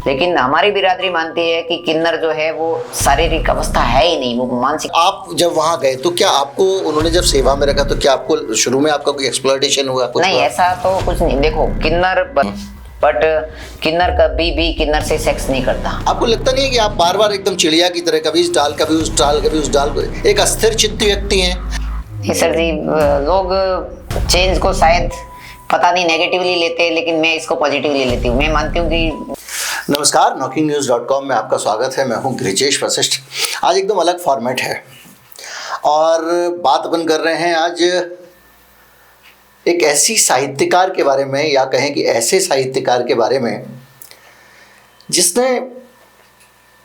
लेकिन हमारी बिरादरी मानती है कि किन्नर जो है वो शारीरिक अवस्था है ही नहीं, वो मानसिक। आप जब वहाँ गए तो क्या आपको उन्होंने जब सेवा में रखा तो क्या आपको शुरू में आपका कोई एक्सप्लॉयटेशन हुआ कुछ नहीं, हुआ? ऐसा तो कुछ नहीं। देखो किन्नर बट किन्नर कभी भी किन्नर से सेक्स नहीं करता। आपको लगता नहीं है कि आप बार बार एकदम चिड़िया की तरह कभी इस डाल कभी उस डाल कभी उस डाल, एक अस्थिर चित्त व्यक्ति हैं? नहीं सर जी, लोग चेंज को शायद पता नहीं नेगेटिवली लेते हैं, लेकिन मैं इसको पॉजिटिवली लेती हूँ। मैं मानती हूँ कि नमस्कार, knockingnewz.com में आपका स्वागत है। मैं हूँ गृजेश वशिष्ठ। आज एकदम अलग फॉर्मेट है और बात अपन कर रहे हैं आज एक ऐसी साहित्यकार के बारे में, या कहें कि ऐसे साहित्यकार के बारे में जिसने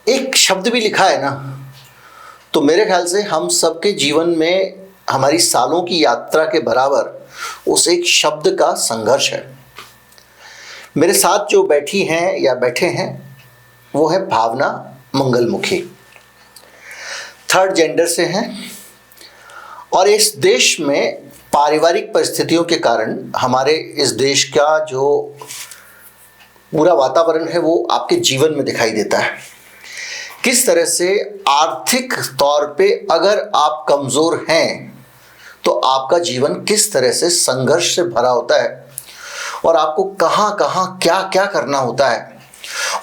एक शब्द भी लिखा है ना, तो मेरे ख्याल से हम सबके जीवन में हमारी सालों की यात्रा के बराबर उस एक शब्द का संघर्ष है। मेरे साथ जो बैठी हैं या बैठे हैं वो है भावना मंगलमुखी। थर्ड जेंडर से हैं और इस देश में पारिवारिक परिस्थितियों के कारण हमारे इस देश का जो पूरा वातावरण है वो आपके जीवन में दिखाई देता है। किस तरह से आर्थिक तौर पे अगर आप कमज़ोर हैं तो आपका जीवन किस तरह से संघर्ष से भरा होता है और आपको कहाँ कहाँ क्या क्या करना होता है,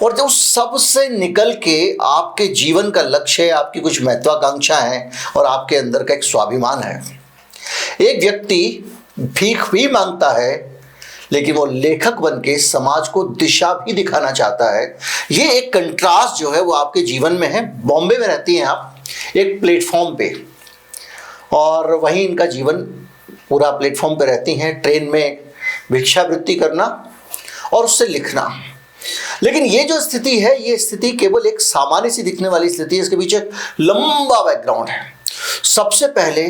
और जो सब से निकल के आपके जीवन का लक्ष्य है, आपकी कुछ महत्वाकांक्षा है और आपके अंदर का एक स्वाभिमान है। एक व्यक्ति भीख भी मांगता है लेकिन वो लेखक बन के समाज को दिशा भी दिखाना चाहता है। ये एक कंट्रास्ट जो है वो आपके जीवन में है। बॉम्बे में रहती हैं आप एक प्लेटफॉर्म पे, और वहीं इनका जीवन पूरा प्लेटफॉर्म पे रहती हैं, ट्रेन में भिक्षावृत्ति करना और उससे लिखना। लेकिन ये जो स्थिति है, ये स्थिति केवल एक सामान्य सी दिखने वाली स्थिति है, इसके पीछे लंबा बैकग्राउंड है। सबसे पहले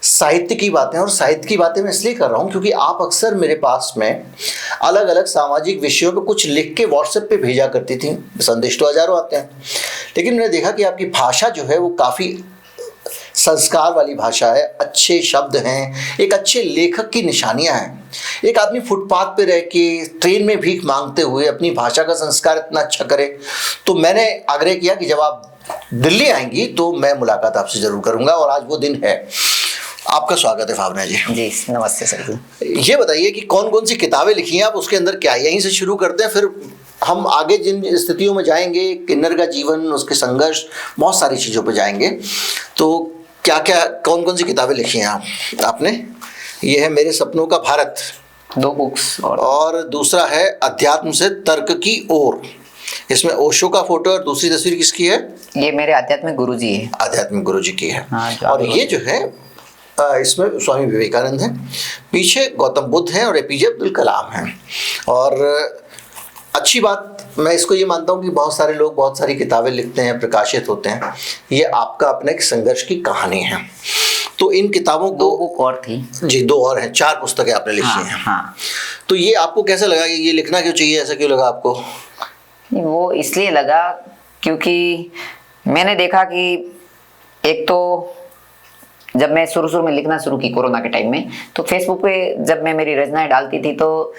साहित्य की बातें, और साहित्य की बातें मैं इसलिए कर रहा हूँ क्योंकि आप अक्सर मेरे पास में अलग अलग सामाजिक विषयों पे कुछ लिख के व्हाट्सएप पे भेजा करती थी। संदेश तो हजारों आते हैं, लेकिन मैंने देखा कि आपकी भाषा जो है वो काफ़ी संस्कार वाली भाषा है, अच्छे शब्द हैं, एक अच्छे लेखक की निशानियां हैं। एक आदमी फुटपाथ पे रह के ट्रेन में भीख मांगते हुए अपनी भाषा का संस्कार इतना अच्छा करे, तो मैंने आग्रह किया कि जब आप दिल्ली आएंगी तो मैं मुलाकात आपसे जरूर करूंगा, और आज वो दिन है। आपका स्वागत है भावना जी। जी नमस्ते सर। ये बताइए कि कौन कौन सी किताबें लिखी हैं आप, उसके अंदर क्या, यहीं से शुरू करते हैं, फिर हम आगे जिन स्थितियों में जाएंगे, किन्नर का जीवन, उसके संघर्ष, बहुत सारी चीज़ों पर जाएंगे। तो क्या क्या कौन कौन सी किताबें लिखी हैं आपने? ये है मेरे सपनों का भारत, 2 बुक्स, और दूसरा है अध्यात्म से तर्क की ओर। इसमें ओशो का फोटो, और दूसरी तस्वीर किसकी है? ये मेरे आध्यात्मिक गुरुजी है। आध्यात्मिक गुरुजी की है। हाँ, और ये जो है इसमें स्वामी विवेकानंद हैं, पीछे गौतम बुद्ध हैं और एपीजे अब्दुल कलाम हैं। और अच्छी बात, मैं इसको ये मानता हूँ कि बहुत सारे लोग बहुत सारी किताबें लिखते हैं, प्रकाशित होते हैं। ये आपका अपना एक संघर्ष की कहानी है। तो इन किताबों को 2 बुक और थी जी, 2 और हैं, 4 पुस्तकें आपने लिखी हैं। हाँ। तो ये आपको कैसा लगा कि ये लिखना क्यों चाहिए, ऐसा क्यों लगा आपको? वो इसलिए लगा क्योंकि मैंने देखा कि एक तो जब मैं शुरू में लिखना शुरू की कोरोना के टाइम में, तो फेसबुक पे जब मैं मेरी रचनाएं डालती थी तो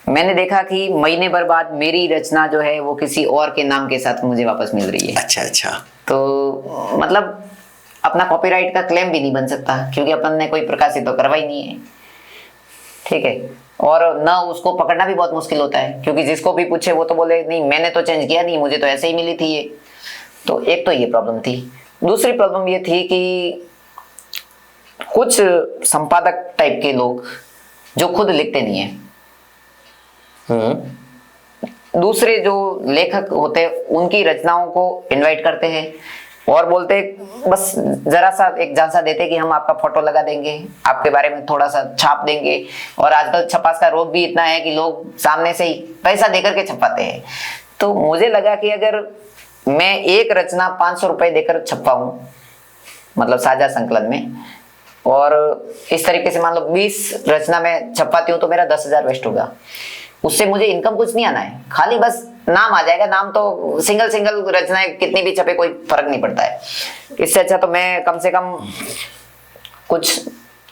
मैंने देखा कि महीने भर बाद मेरी रचना जो है वो किसी और के नाम के साथ मुझे वापस मिल रही है। अच्छा। तो मतलब अपना कॉपीराइट का क्लेम भी नहीं बन सकता क्योंकि अपन ने कोई प्रकाशित तो करवाई नहीं है, ठीक है। और ना उसको पकड़ना भी बहुत मुश्किल होता है क्योंकि जिसको भी पूछे वो तो बोले नहीं मैंने तो चेंज किया नहीं, मुझे तो ऐसे ही मिली थी ये। तो एक तो ये प्रॉब्लम थी। दूसरी प्रॉब्लम ये थी कि कुछ संपादक टाइप के लोग जो खुद लिखते नहीं है, दूसरे जो लेखक होते हैं उनकी रचनाओं को इनवाइट करते हैं और बोलते बस जरा सा एक झांसा देते कि हम आपका फोटो लगा देंगे, आपके बारे में थोड़ा सा छाप देंगे। और आजकल छपास का रोग भी इतना है कि लोग सामने से ही पैसा देकर के छपाते हैं। तो मुझे लगा कि अगर मैं एक रचना 500 रुपए देकर छपाऊं, मतलब साझा संकलन में, और इस तरीके से मान लो 20 रचना में छपाती हूँ तो मेरा 10,000 वेस्ट होगा। उससे मुझे इनकम कुछ नहीं आना है, खाली बस नाम आ जाएगा। नाम तो सिंगल रचनाएं कितनी भी छपे कोई फर्क नहीं पड़ता है। इससे अच्छा तो मैं कम से कम कुछ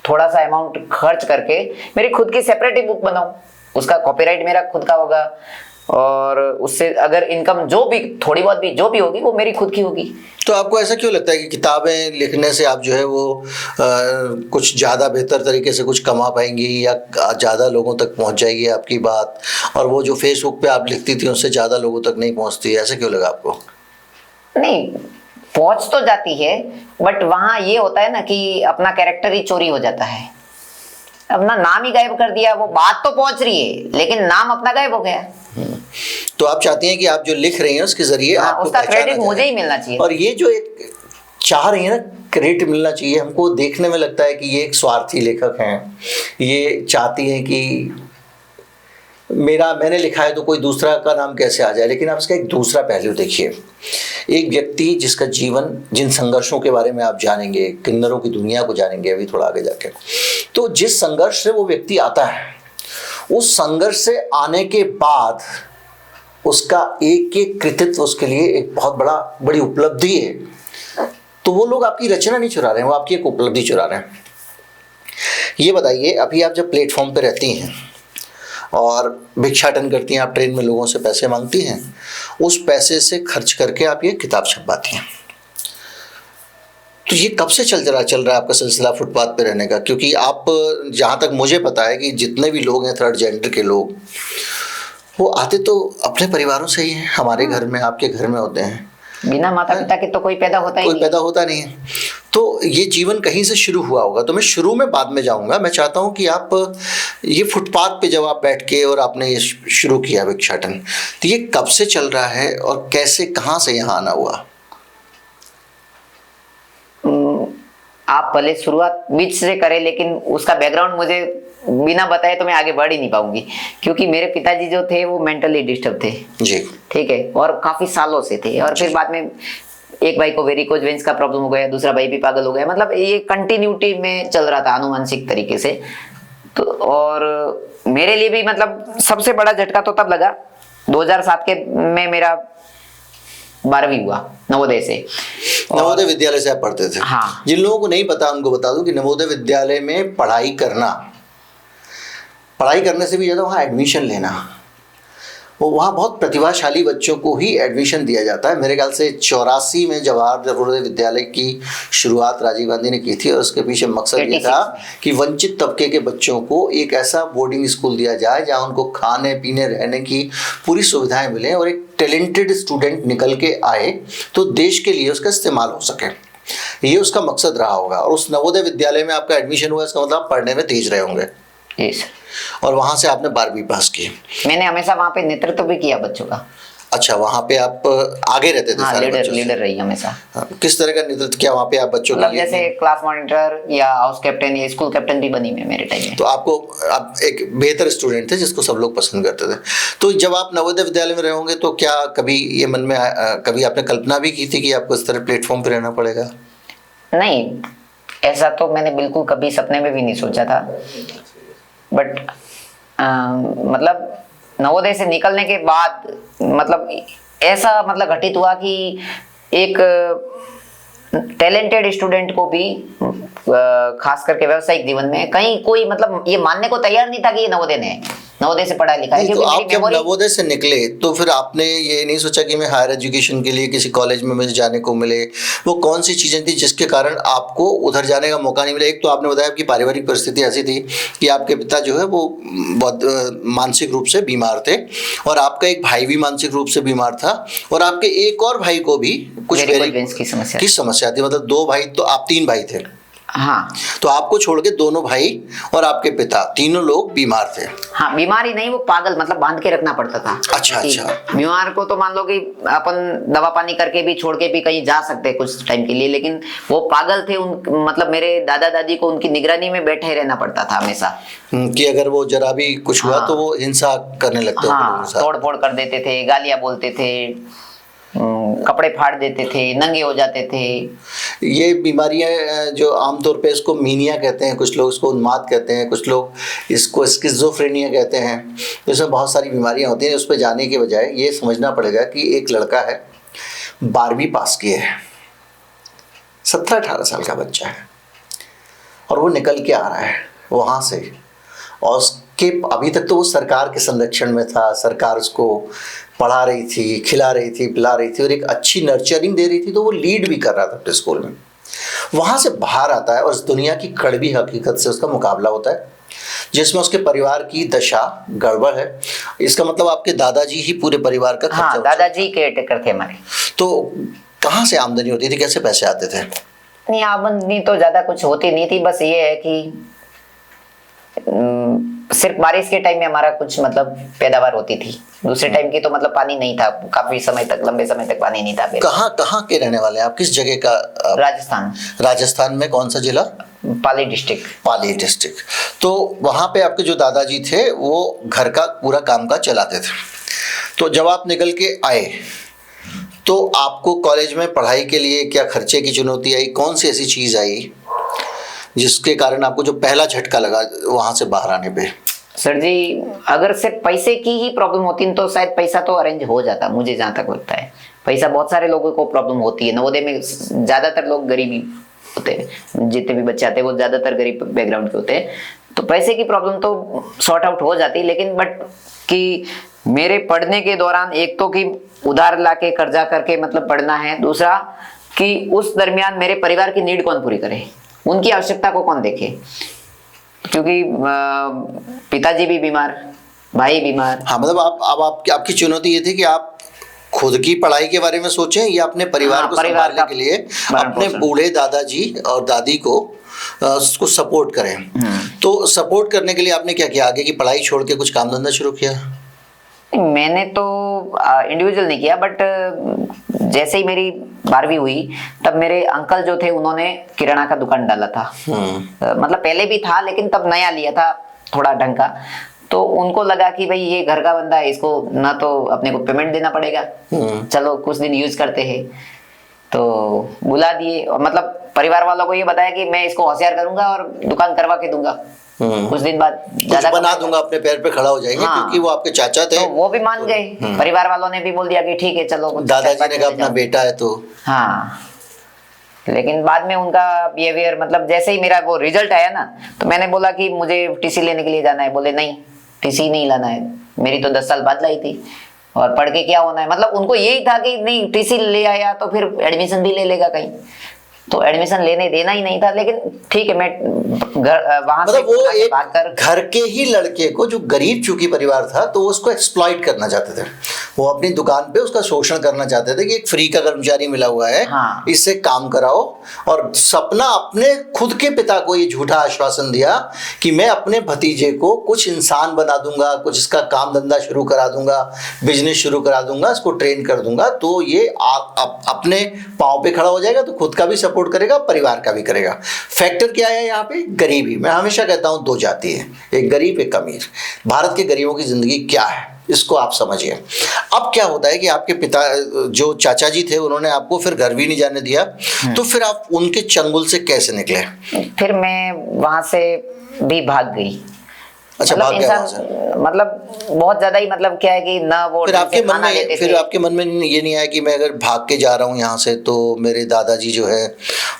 थोड़ा सा अमाउंट खर्च करके मेरी खुद की सेपरेट ही बुक बनाऊं, उसका कॉपीराइट मेरा खुद का होगा, और उससे अगर इनकम जो भी थोड़ी बहुत भी जो भी होगी वो मेरी खुद की होगी। तो आपको ऐसा क्यों लगता है कि किताबें लिखने से आप जो है वो कुछ ज़्यादा बेहतर तरीके से कुछ कमा पाएंगी या ज़्यादा लोगों तक पहुंच जाएगी आपकी बात, और वो जो फेसबुक पे आप लिखती थी उससे ज़्यादा लोगों तक नहीं पहुंचती है, ऐसा क्यों लगा आपको? नहीं, पहुंच तो जाती है, बट वहां ये होता है ना कि अपना कैरेक्टर ही चोरी हो जाता है। अपना नाम ही गायब कर दिया, वो बात तो पहुंच रही है लेकिन नाम अपना गायब हो गया। तो आप चाहती हैं कि आप जो लिख रही हैं उसके जरिए आपको उसका पहचाना क्रेडिट जाए। मुझे ही मिलना चाहिए। और ये जो एक चाह रही है ना, क्रेडिट मिलना चाहिए, हमको देखने में लगता है कि ये एक स्वार्थी लेखक हैं, ये चाहती हैं कि मैंने लिखा है तो कोई दूसरा का नाम कैसे आ जाए। लेकिन आप इसका एक दूसरा पहलू देखिए, एक व्यक्ति जिसका जीवन, जिन संघर्षों के बारे में आप जानेंगे, किन्नरों की दुनिया को जानेंगे अभी थोड़ा आगे जाके, तो जिस संघर्ष से वो व्यक्ति आता है, उस संघर्ष से आने के बाद उसका एक एक कृतित्व उसके लिए एक बहुत बड़ी उपलब्धि है। तो वो लोग आपकी रचना नहीं चुरा रहे हैं, वो आपकी एक उपलब्धि चुरा रहे हैं। ये बताइए, अभी आप जब प्लेटफॉर्म पे रहती हैं और भिक्षाटन करती हैं, आप ट्रेन में लोगों से पैसे मांगती हैं, उस पैसे से खर्च करके आप ये किताब छपवाती हैं, तो ये कब से चल रहा है आपका सिलसिला फुटपाथ पे रहने का? क्योंकि आप, जहाँ तक मुझे पता है कि जितने भी लोग हैं थर्ड जेंडर के लोग, वो आते तो अपने परिवारों से ही हैं, हमारे घर में, आपके घर में होते हैं, बिना माता पिता के तो कोई पैदा होता ही कोई नहीं। पैदा होता नहीं है। तो ये जीवन कहीं से शुरू हुआ होगा। तो मैं शुरू में बाद में जाऊंगा, मैं चाहता हूँ कि आप ये फुटपाथ पे जब आप बैठ के और आपने ये शुरू किया भिक्षाटन, तो ये कब से चल रहा है और कैसे, कहाँ से यहाँ आना हुआ? आप भले शुरुआत बीच से करें, लेकिन उसका बैकग्राउंड मुझे बिना बताए तो मैं आगे बढ़ ही नहीं पाऊंगी, क्योंकि मेरे पिताजी जो थे वो मेंटली डिस्टर्ब थे जी, ठीक है, और काफी सालों से थे। और फिर बाद में एक भाई को वेरिकोज वेन्स का प्रॉब्लम हो गया, दूसरा भाई भी पागल हो गया, मतलब ये कंटिन्यूटी में चल रहा था अनुवांशिक तरीके से। तो और मेरे लिए भी मतलब सबसे बड़ा झटका तो तब लगा 2007 के में मेरा 12वीं हुआ नवोदय से। नवोदय विद्यालय से आप पढ़ते थे? हाँ। जिन लोगों को नहीं पता उनको बता दूं कि नवोदय विद्यालय में पढ़ाई करने से भी ज़्यादा वहाँ एडमिशन लेना, वो वहाँ बहुत प्रतिभाशाली बच्चों को ही एडमिशन दिया जाता है। मेरे ख्याल से 84 में जवाहर नवोदय विद्यालय की शुरुआत राजीव गांधी ने की थी, और उसके पीछे मकसद ये था कि वंचित तबके के बच्चों को एक ऐसा बोर्डिंग स्कूल दिया जाए जहाँ उनको खाने पीने रहने की पूरी सुविधाएं मिलें, और एक टैलेंटेड स्टूडेंट निकल के आए तो देश के लिए उसका इस्तेमाल हो सके। ये उसका मकसद रहा होगा। और उस नवोदय विद्यालय में आपका एडमिशन हुआ, इसका मतलब पढ़ने में तेज रहे होंगे। यस। और वहाँ से आपने 12वीं पास की। मैंने हमेशा वहाँ पे नेतृत्व भी किया बच्चों का। अच्छा, वहाँ पे आप आगे रहते थे? हाँ, सारे बच्चों से? लीडर रही हमेशा। हाँ, किस तरह का नेतृत्व किया वहाँ पे आप बच्चों के मतलब लिए? जैसे क्लास मॉनिटर या हाउस कैप्टन या स्कूल कैप्टन भी बनी मैं मेरे टाइम में। तो आप एक बेहतर स्टूडेंट थे जिसको सब लोग पसंद करते थे। तो जब आप नवोदय विद्यालय में रहे होंगे तो क्या कभी ये मन में कभी आपने कल्पना भी की थी कि आपको इस तरह प्लेटफॉर्म पे रहना पड़ेगा? नहीं, ऐसा तो मैंने बिल्कुल कभी सपने में भी नहीं सोचा था। बट मतलब नवोदय से निकलने के बाद मतलब ऐसा मतलब घटित हुआ कि एक टैलेंटेड स्टूडेंट को भी खास करके व्यावसायिक जीवन में कहीं कोई मतलब ये मानने को तैयार नहीं था कि ये नवोदय से पढ़ा लिखा है। तो आप जब नवोदय से निकले तो फिर आपने ये नहीं सोचा कि मैं हायर एजुकेशन के लिए किसी कॉलेज में मुझे जाने को मिले? वो कौन सी चीज़ें थी जिसके कारण आपको उधर जाने का मौका नहीं मिला? एक तो आपने बताया कि पारिवारिक परिस्थिति ऐसी थी कि आपके पिता जो है वो बहुत मानसिक रूप से बीमार थे, और आपका एक भाई भी मानसिक रूप से बीमार था, और आपके एक और भाई को भी कुछ की समस्या थी। मतलब 2 भाई, तो आप 3 भाई थे। हाँ। तो आपको छोड़ के दोनों भाई और आपके पिता, तीनों लोग बीमार थे। हाँ, बीमारी नहीं, वो पागल, मतलब बांध के रखना पड़ता था। अच्छा। बीमार को तो मान लो कि अपन दवा पानी करके भी छोड़ के भी कहीं जा सकते हैं कुछ टाइम के लिए, लेकिन वो पागल थे। मतलब मेरे दादा दादी को उनकी निगरानी में बैठे रहना पड़ता था हमेशा, कि अगर वो जरा भी कुछ हुआ तो वो हिंसा करने लगते। हाँ, तोड़ फोड़ कर देते थे, गालियां बोलते थे, कपड़े फाड़ देते थे, नंगे हो जाते थे। ये बीमारियां जो आमतौर पे इसको मीनिया कहते हैं, कुछ लोग इसको उन्माद कहते हैं, कुछ लोग इसको स्किज़ोफ्रेनिया कहते हैं। तो इसमें बहुत सारी बीमारियां होती हैं। उस पर जाने के बजाय ये समझना पड़ेगा कि एक लड़का है, 12वीं पास किए है, 17-18 साल का बच्चा है, और वो निकल के आ रहा है वहाँ से, और कि अभी तक तो वो सरकार के संरक्षण में था, सरकार उसको पढ़ा रही थी, खिला रही थी, पिला रही थी और एक अच्छी नर्चरिंग दे रही थी, तो वो लीड भी कर रहा था अपने स्कूल में। वहाँ से बाहर आता है और इस दुनिया की कड़वी हकीकत से उसका मुकाबला होता है, जिसमें उसके परिवार की दशा गड़बड़ है। इसका मतलब आपके दादाजी ही पूरे परिवार का खर्चा हाँ, दादाजी केयर टेकर थे हमारे। तो कहाँ से आमदनी होती थी, कैसे पैसे आते थे? नहीं, आमदनी तो ज्यादा कुछ होती नहीं थी, बस ये है कि सिर्फ बारिश के टाइम में हमारा कुछ मतलब पैदावार होती थी। दूसरे टाइम की तो मतलब पानी नहीं था, काफी समय तक, लंबे समय तक पानी नहीं था। कहाँ के रहने वाले हैं आप, किस जगह का? राजस्थान। राजस्थान में कौन सा जिला? पाली डिस्ट्रिक्ट। पाली डिस्ट्रिक्ट। तो वहाँ पे आपके जो दादाजी थे वो घर का पूरा कामकाज चलाते थे। तो जब आप निकल के आए तो आपको कॉलेज में पढ़ाई के लिए क्या खर्चे की चुनौती आई? कौन सी ऐसी चीज़ आई जिसके कारण आपको जो पहला झटका लगा वहाँ से बाहर आने पे? सर जी, अगर सिर्फ पैसे की ही प्रॉब्लम होती तो शायद पैसा तो अरेंज हो जाता, मुझे जहाँ तक लगता है। पैसा बहुत सारे लोगों को प्रॉब्लम होती है, नवोदय में ज्यादातर लोग गरीबी होते हैं, जितने भी बच्चे आते हैं वो ज्यादातर गरीब बैकग्राउंड के होते हैं, तो पैसे की प्रॉब्लम तो सॉर्ट आउट हो जाती। लेकिन बट कि मेरे पढ़ने के दौरान एक तो कि उधार लाके कर्जा करके मतलब पढ़ना है, दूसरा कि उस दरमियान मेरे परिवार की नीड कौन पूरी करे, उनकी आवश्यकता को कौन देखे, क्योंकि पिताजी भी बीमार, भाई बीमार। हाँ, मतलब आपकी चुनौती ये थी कि आप खुद की पढ़ाई के बारे में सोचें या अपने परिवार को संभालने के लिए अपने बूढ़े दादाजी और दादी को उसको सपोर्ट करें। तो सपोर्ट करने के लिए आपने क्या किया? आगे की पढ़ाई छोड़ के कुछ काम धंधा शुरू किया? मैंने तो इंडिविजुअल नहीं किया, बट जैसे ही मेरी 12वीं हुई तब मेरे अंकल जो थे उन्होंने किराना का दुकान डाला था। मतलब पहले भी था लेकिन तब नया लिया था थोड़ा ढंग का। तो उनको लगा कि भाई ये घर का बंदा है, इसको ना तो अपने को पेमेंट देना पड़ेगा, चलो कुछ दिन यूज करते हैं। तो बुला दिए और मतलब परिवार वालों को ये बताया कि मैं इसको होशियार करूंगा और दुकान करवा के दूंगा, कुछ दिन बाद ज्यादा बना दूंगा, अपने पैर पे खड़ा हो जाएंगे। हाँ, क्योंकि वो आपके चाचा थे। तो वो भी मान गए, परिवार वालों ने भी बोल दिया कि ठीक है चलो। दादाजी ने कहा अपना बेटा है तो। हाँ, लेकिन बाद में उनका बिहेवियर मतलब जैसे ही मेरा वो रिजल्ट आया ना, तो मैंने बोला कि मुझे टीसी लेने के लिए जाना है। बोले नहीं, टीसी नहीं लाना है। मेरी तो 10 साल बाद लाई थी और पढ़ के क्या होना है। मतलब उनको यही था कि नहीं, टीसी ले आया तो फिर एडमिशन भी ले लेगा कहीं, तो एडमिशन लेने देना ही नहीं था। लेकिन ठीक है, मैं वहां मतलब से वो एक भागकर घर के ही लड़के को, जो गरीब चूंकि परिवार था, तो उसको एक्सप्लॉइट करना चाहते थे। वो अपनी दुकान पे उसका शोषण करना चाहते थे कि एक फ्री का कर्मचारी मिला हुआ है, हाँ, इससे काम कराओ। और सपना अपने खुद के पिता को ये झूठा आश्वासन दिया कि मैं अपने भतीजे को कुछ इंसान बना दूंगा, कुछ इसका काम धंधा शुरू करा दूंगा, बिजनेस शुरू करा दूंगा, इसको ट्रेन कर दूंगा, तो ये अपने पाँव पे खड़ा हो जाएगा, तो खुद का भी सपोर्ट करेगा, परिवार का भी करेगा। फैक्टर क्या है यहाँ पे? गरीबी। मैं हमेशा कहता हूँ 2 जाति है, एक गरीब एक अमीर। भारत के गरीबों की जिंदगी क्या है इसको आप समझिए। अब क्या होता है कि आपके पिता जो चाचा जी थे उन्होंने आपको फिर घर भी नहीं जाने दिया, तो फिर आप उनके चंगुल से कैसे निकले? फिर मैं वहां से भी भाग गई। अच्छा, मतलब भाग गया मतलब बहुत ज्यादा ही मतलब क्या है कि ना वो फिर आपके मन में ये नहीं आया कि मैं अगर भाग के जा रहा हूँ यहाँ से तो मेरे दादाजी जो है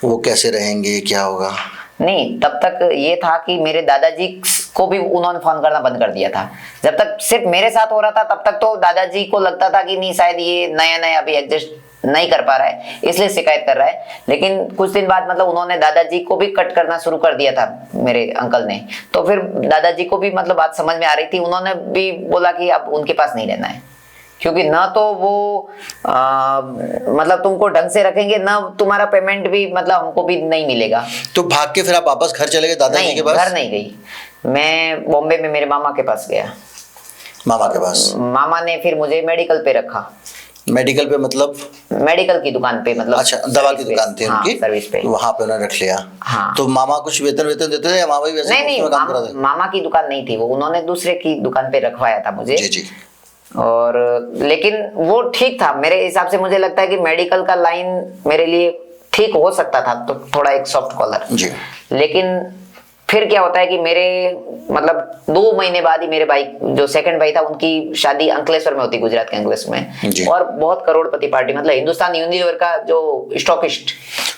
वो कैसे रहेंगे, क्या होगा? नहीं, तब तक ये था कि मेरे दादाजी को भी उन्होंने फोन करना बंद कर दिया था। जब तक सिर्फ मेरे साथ हो रहा था तब तक तो दादाजी को लगता था कि नहीं, शायद ये नया नया अभी एडजस्ट नहीं कर पा रहा है, इसलिए शिकायत कर रहा है। लेकिन कुछ दिन बाद मतलब उन्होंने दादाजी को भी कट करना शुरू कर दिया था मेरे अंकल ने। तो फिर दादाजी को भी मतलब बात समझ में आ रही थी, उन्होंने भी बोला कि अब उनके पास नहीं रहना है, क्योंकि ना तो वो मतलब तुमको ढंग से रखेंगे, ना तुम्हारा पेमेंट भी मतलब हमको भी नहीं मिलेगा। तो भाग के फिर आप वापस घर चले गए दादाजी के पास? घर नहीं गई, मैं बॉम्बे में मेरे मामा के पास गया। मामा के पास? मामा ने फिर मुझे मेडिकल पे रखा। मेडिकल पे मतलब? मेडिकल की दुकान पे, मतलब अच्छा, दवा की दुकान थी उनकी, सर्विस पे, वहां पे उन्होंने रख लिया। हाँ। तो मामा कुछ वेतन देते थे या मामा भी वैसे नहीं, मामा की दुकान नहीं थी वो, उन्होंने दूसरे की दुकान पे रखवाया था मुझे। जी जी। और लेकिन वो ठीक था मेरे हिसाब से। मुझे लगता है कि मेडिकल का लाइन मेरे लिए ठीक हो सकता था, तो थोड़ा एक सॉफ्ट कॉलर जी। लेकिन फिर क्या होता है कि मेरे मतलब 2 महीने बाद ही मेरे भाई, जो सेकंड भाई था, उनकी शादी अंकलेश्वर में होती, गुजरात के अंकलेश्वर में, और बहुत करोड़पति पार्टी, मतलब हिंदुस्तान यूनिलीवर का जो स्टॉकिस्ट।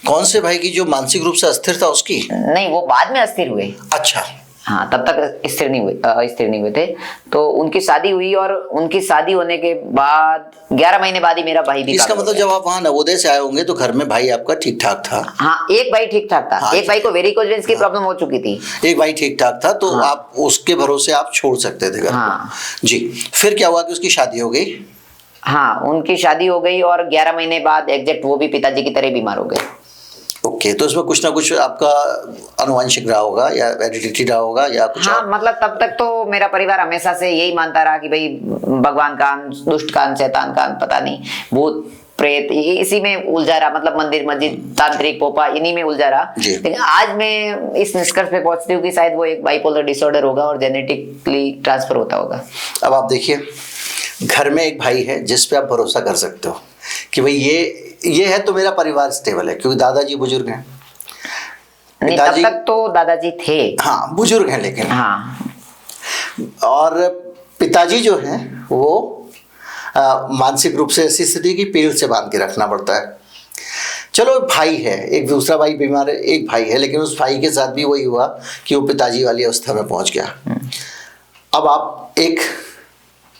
कौन से भाई की जो मानसिक रूप से अस्थिर था उसकी? नहीं, वो बाद में अस्थिर हुए। अच्छा। हाँ, तब तक स्थिर नहीं हुए थे। तो उनकी शादी हुई और उनकी शादी होने के बाद 11 महीने बाद ही मेरा भाई भी इसका काबिल हो मतलब गया। जब आप वहाँ नवोदय से आए होंगे तो घर में भाई आपका ठीक ठाक था? हाँ, एक भाई ठीक ठाक था। हाँ, एक भाई को वेरिकोज वेन्स की प्रॉब्लम हो चुकी थी। एक भाई ठीक ठाक था, तो हाँ। आप उसके भरोसे आप छोड़ सकते थे घर हाँ। को। जी, फिर क्या हुआ कि उसकी शादी हो गई? हाँ, उनकी शादी हो गई और 11 महीने बाद एग्जैक्ट वो भी पिताजी की तरह बीमार हो गए। ओके, तो इसमें कुछ ना कुछ आपका आनुवंशिक रहा होगा या हेरिडिटी रहा होगा या कुछ हाँ, और? मतलब तब तक तो मेरा परिवार हमेशा से यही मानता रहा कि भाई भगवान का अंश, दुष्ट का अंश, शैतान का अंश, पता नहीं, भूत प्रेत, ये इसी में उलझा रहा। मतलब मंदिर मस्जिद तांत्रिक पोपा इन्हीं में उलझा रहा। जी। लेकिन आज मैं इस निष्कर्ष पे पहुंचती हूँ कि शायद वो एक बाइपोलर डिसऑर्डर होगा और जेनेटिकली ट्रांसफर होता होगा। अब आप देखिए, घर में एक भाई है जिस पे आप भरोसा कर सकते हो कि भाई ये है तो मेरा परिवार स्टेबल है, क्योंकि दादाजी बुजुर्ग हैं। नहीं, तब तक तो दादाजी थे। हाँ, बुजुर्ग हैं लेकिन। हाँ। और पिताजी जो हैं वो मानसिक रूप से ऐसी स्थिति की पीढ़ से बांध के रखना पड़ता है। चलो, भाई है, एक दूसरा भाई बीमार है, एक भाई है, लेकिन उस भाई के साथ भी वही हुआ कि वो पिताजी वाली अवस्था में पहुंच गया। अब आप एक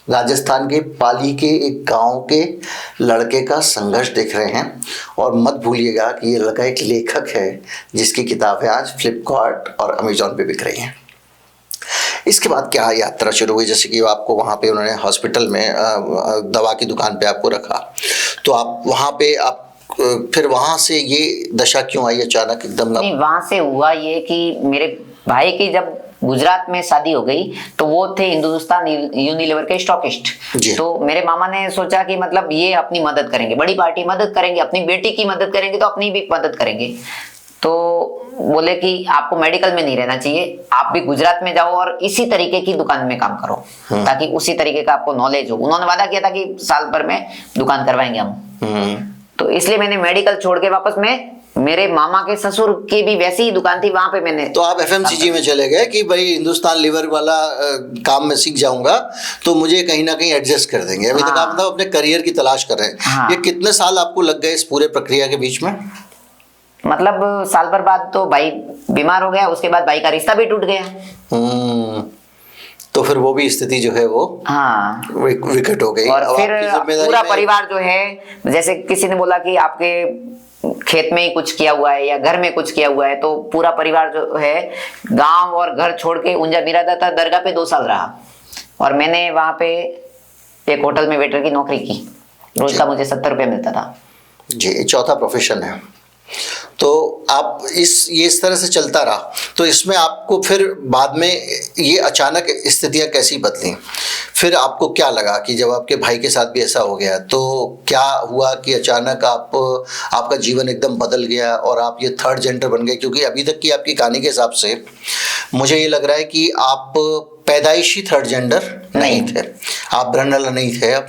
राजस्थान के पाली के एक गांव के लड़के का संघर्ष देख रहे हैं, और मत भूलिएगा कि ये लड़का एक लेखक है जिसकी किताबें आज फ्लिपकार्ट और अमेजॉन पे बिक रही हैं। इसके बाद क्या यात्रा शुरू हुई? जैसे कि आपको वहाँ पे उन्होंने हॉस्पिटल में दवा की दुकान पे आपको रखा, तो आप वहाँ पे आप फिर वहाँ से ये दशा क्यों आई अचानक एकदम? नहीं, वहां से हुआ ये कि मेरे भाई की जब गुजरात में शादी हो गई तो वो थे हिंदुस्तान यूनिलीवर के स्टॉकिस्ट। जी। तो मेरे मामा ने सोचा कि मतलब ये अपनी मदद करेंगे, बड़ी पार्टी मदद करेंगे, अपनी बेटी की मदद करेंगे तो अपनी भी मदद करेंगे। तो बोले कि आपको मेडिकल में नहीं रहना चाहिए, आप भी गुजरात में जाओ और इसी तरीके की दुकान में काम करो, ताकि उसी तरीके का आपको नॉलेज हो। उन्होंने वादा किया था कि साल भर में दुकान करवाएंगे हम। तो इसलिए मैंने मेडिकल छोड़ के वापस में, मेरे मामा के ससुर की भी वैसी ही दुकान थी, वहां पे मैंने। तो आप एफएमसीजी में चले गए कि भाई हिंदुस्तान लीवर वाला काम में सीख जाऊंगा तो मुझे कहीं ना कहीं एडजस्ट कर देंगे। अभी तक आप मतलब अपने करियर की तलाश कर रहे हैं। हाँ। ये कितने साल आपको लग गए इस पूरे प्रक्रिया के बीच में? मतलब साल भर बाद तो भाई बीमार हो गया, उसके बाद भाई का रिश्ता भी टूट गया। तो फिर वो भी स्थिति जो है वो हाँ, विकट हो गई। और अब फिर आपकी जिम्मेदारी पूरा में- परिवार जो है, जैसे किसी ने बोला कि आपके खेत में ही कुछ किया हुआ है या घर में कुछ किया हुआ है, तो पूरा परिवार जो है गांव और घर छोड़ के ऊंजा मिरादाता दरगाह पे 2 साल रहा। और मैंने वहां पे एक होटल में वेटर की नौकरी की, रोज का मुझे 70 रुपये मिलता था। जी, चौथा प्रोफेशन है। तो आप ये इस तरह से चलता रहा, तो इसमें आपको फिर बाद में ये अचानक स्थितियां कैसी बदली? फिर आपको क्या लगा कि जब आपके भाई के साथ भी ऐसा हो गया, तो क्या हुआ कि अचानक आपका जीवन एकदम बदल गया और आप ये थर्ड जेंडर बन गए? क्योंकि अभी तक की आपकी कहानी के हिसाब से मुझे ये लग रहा है कि आप पैदाइशी थर्ड जेंडर नहीं थे, आप ब्रनल नहीं थे, आप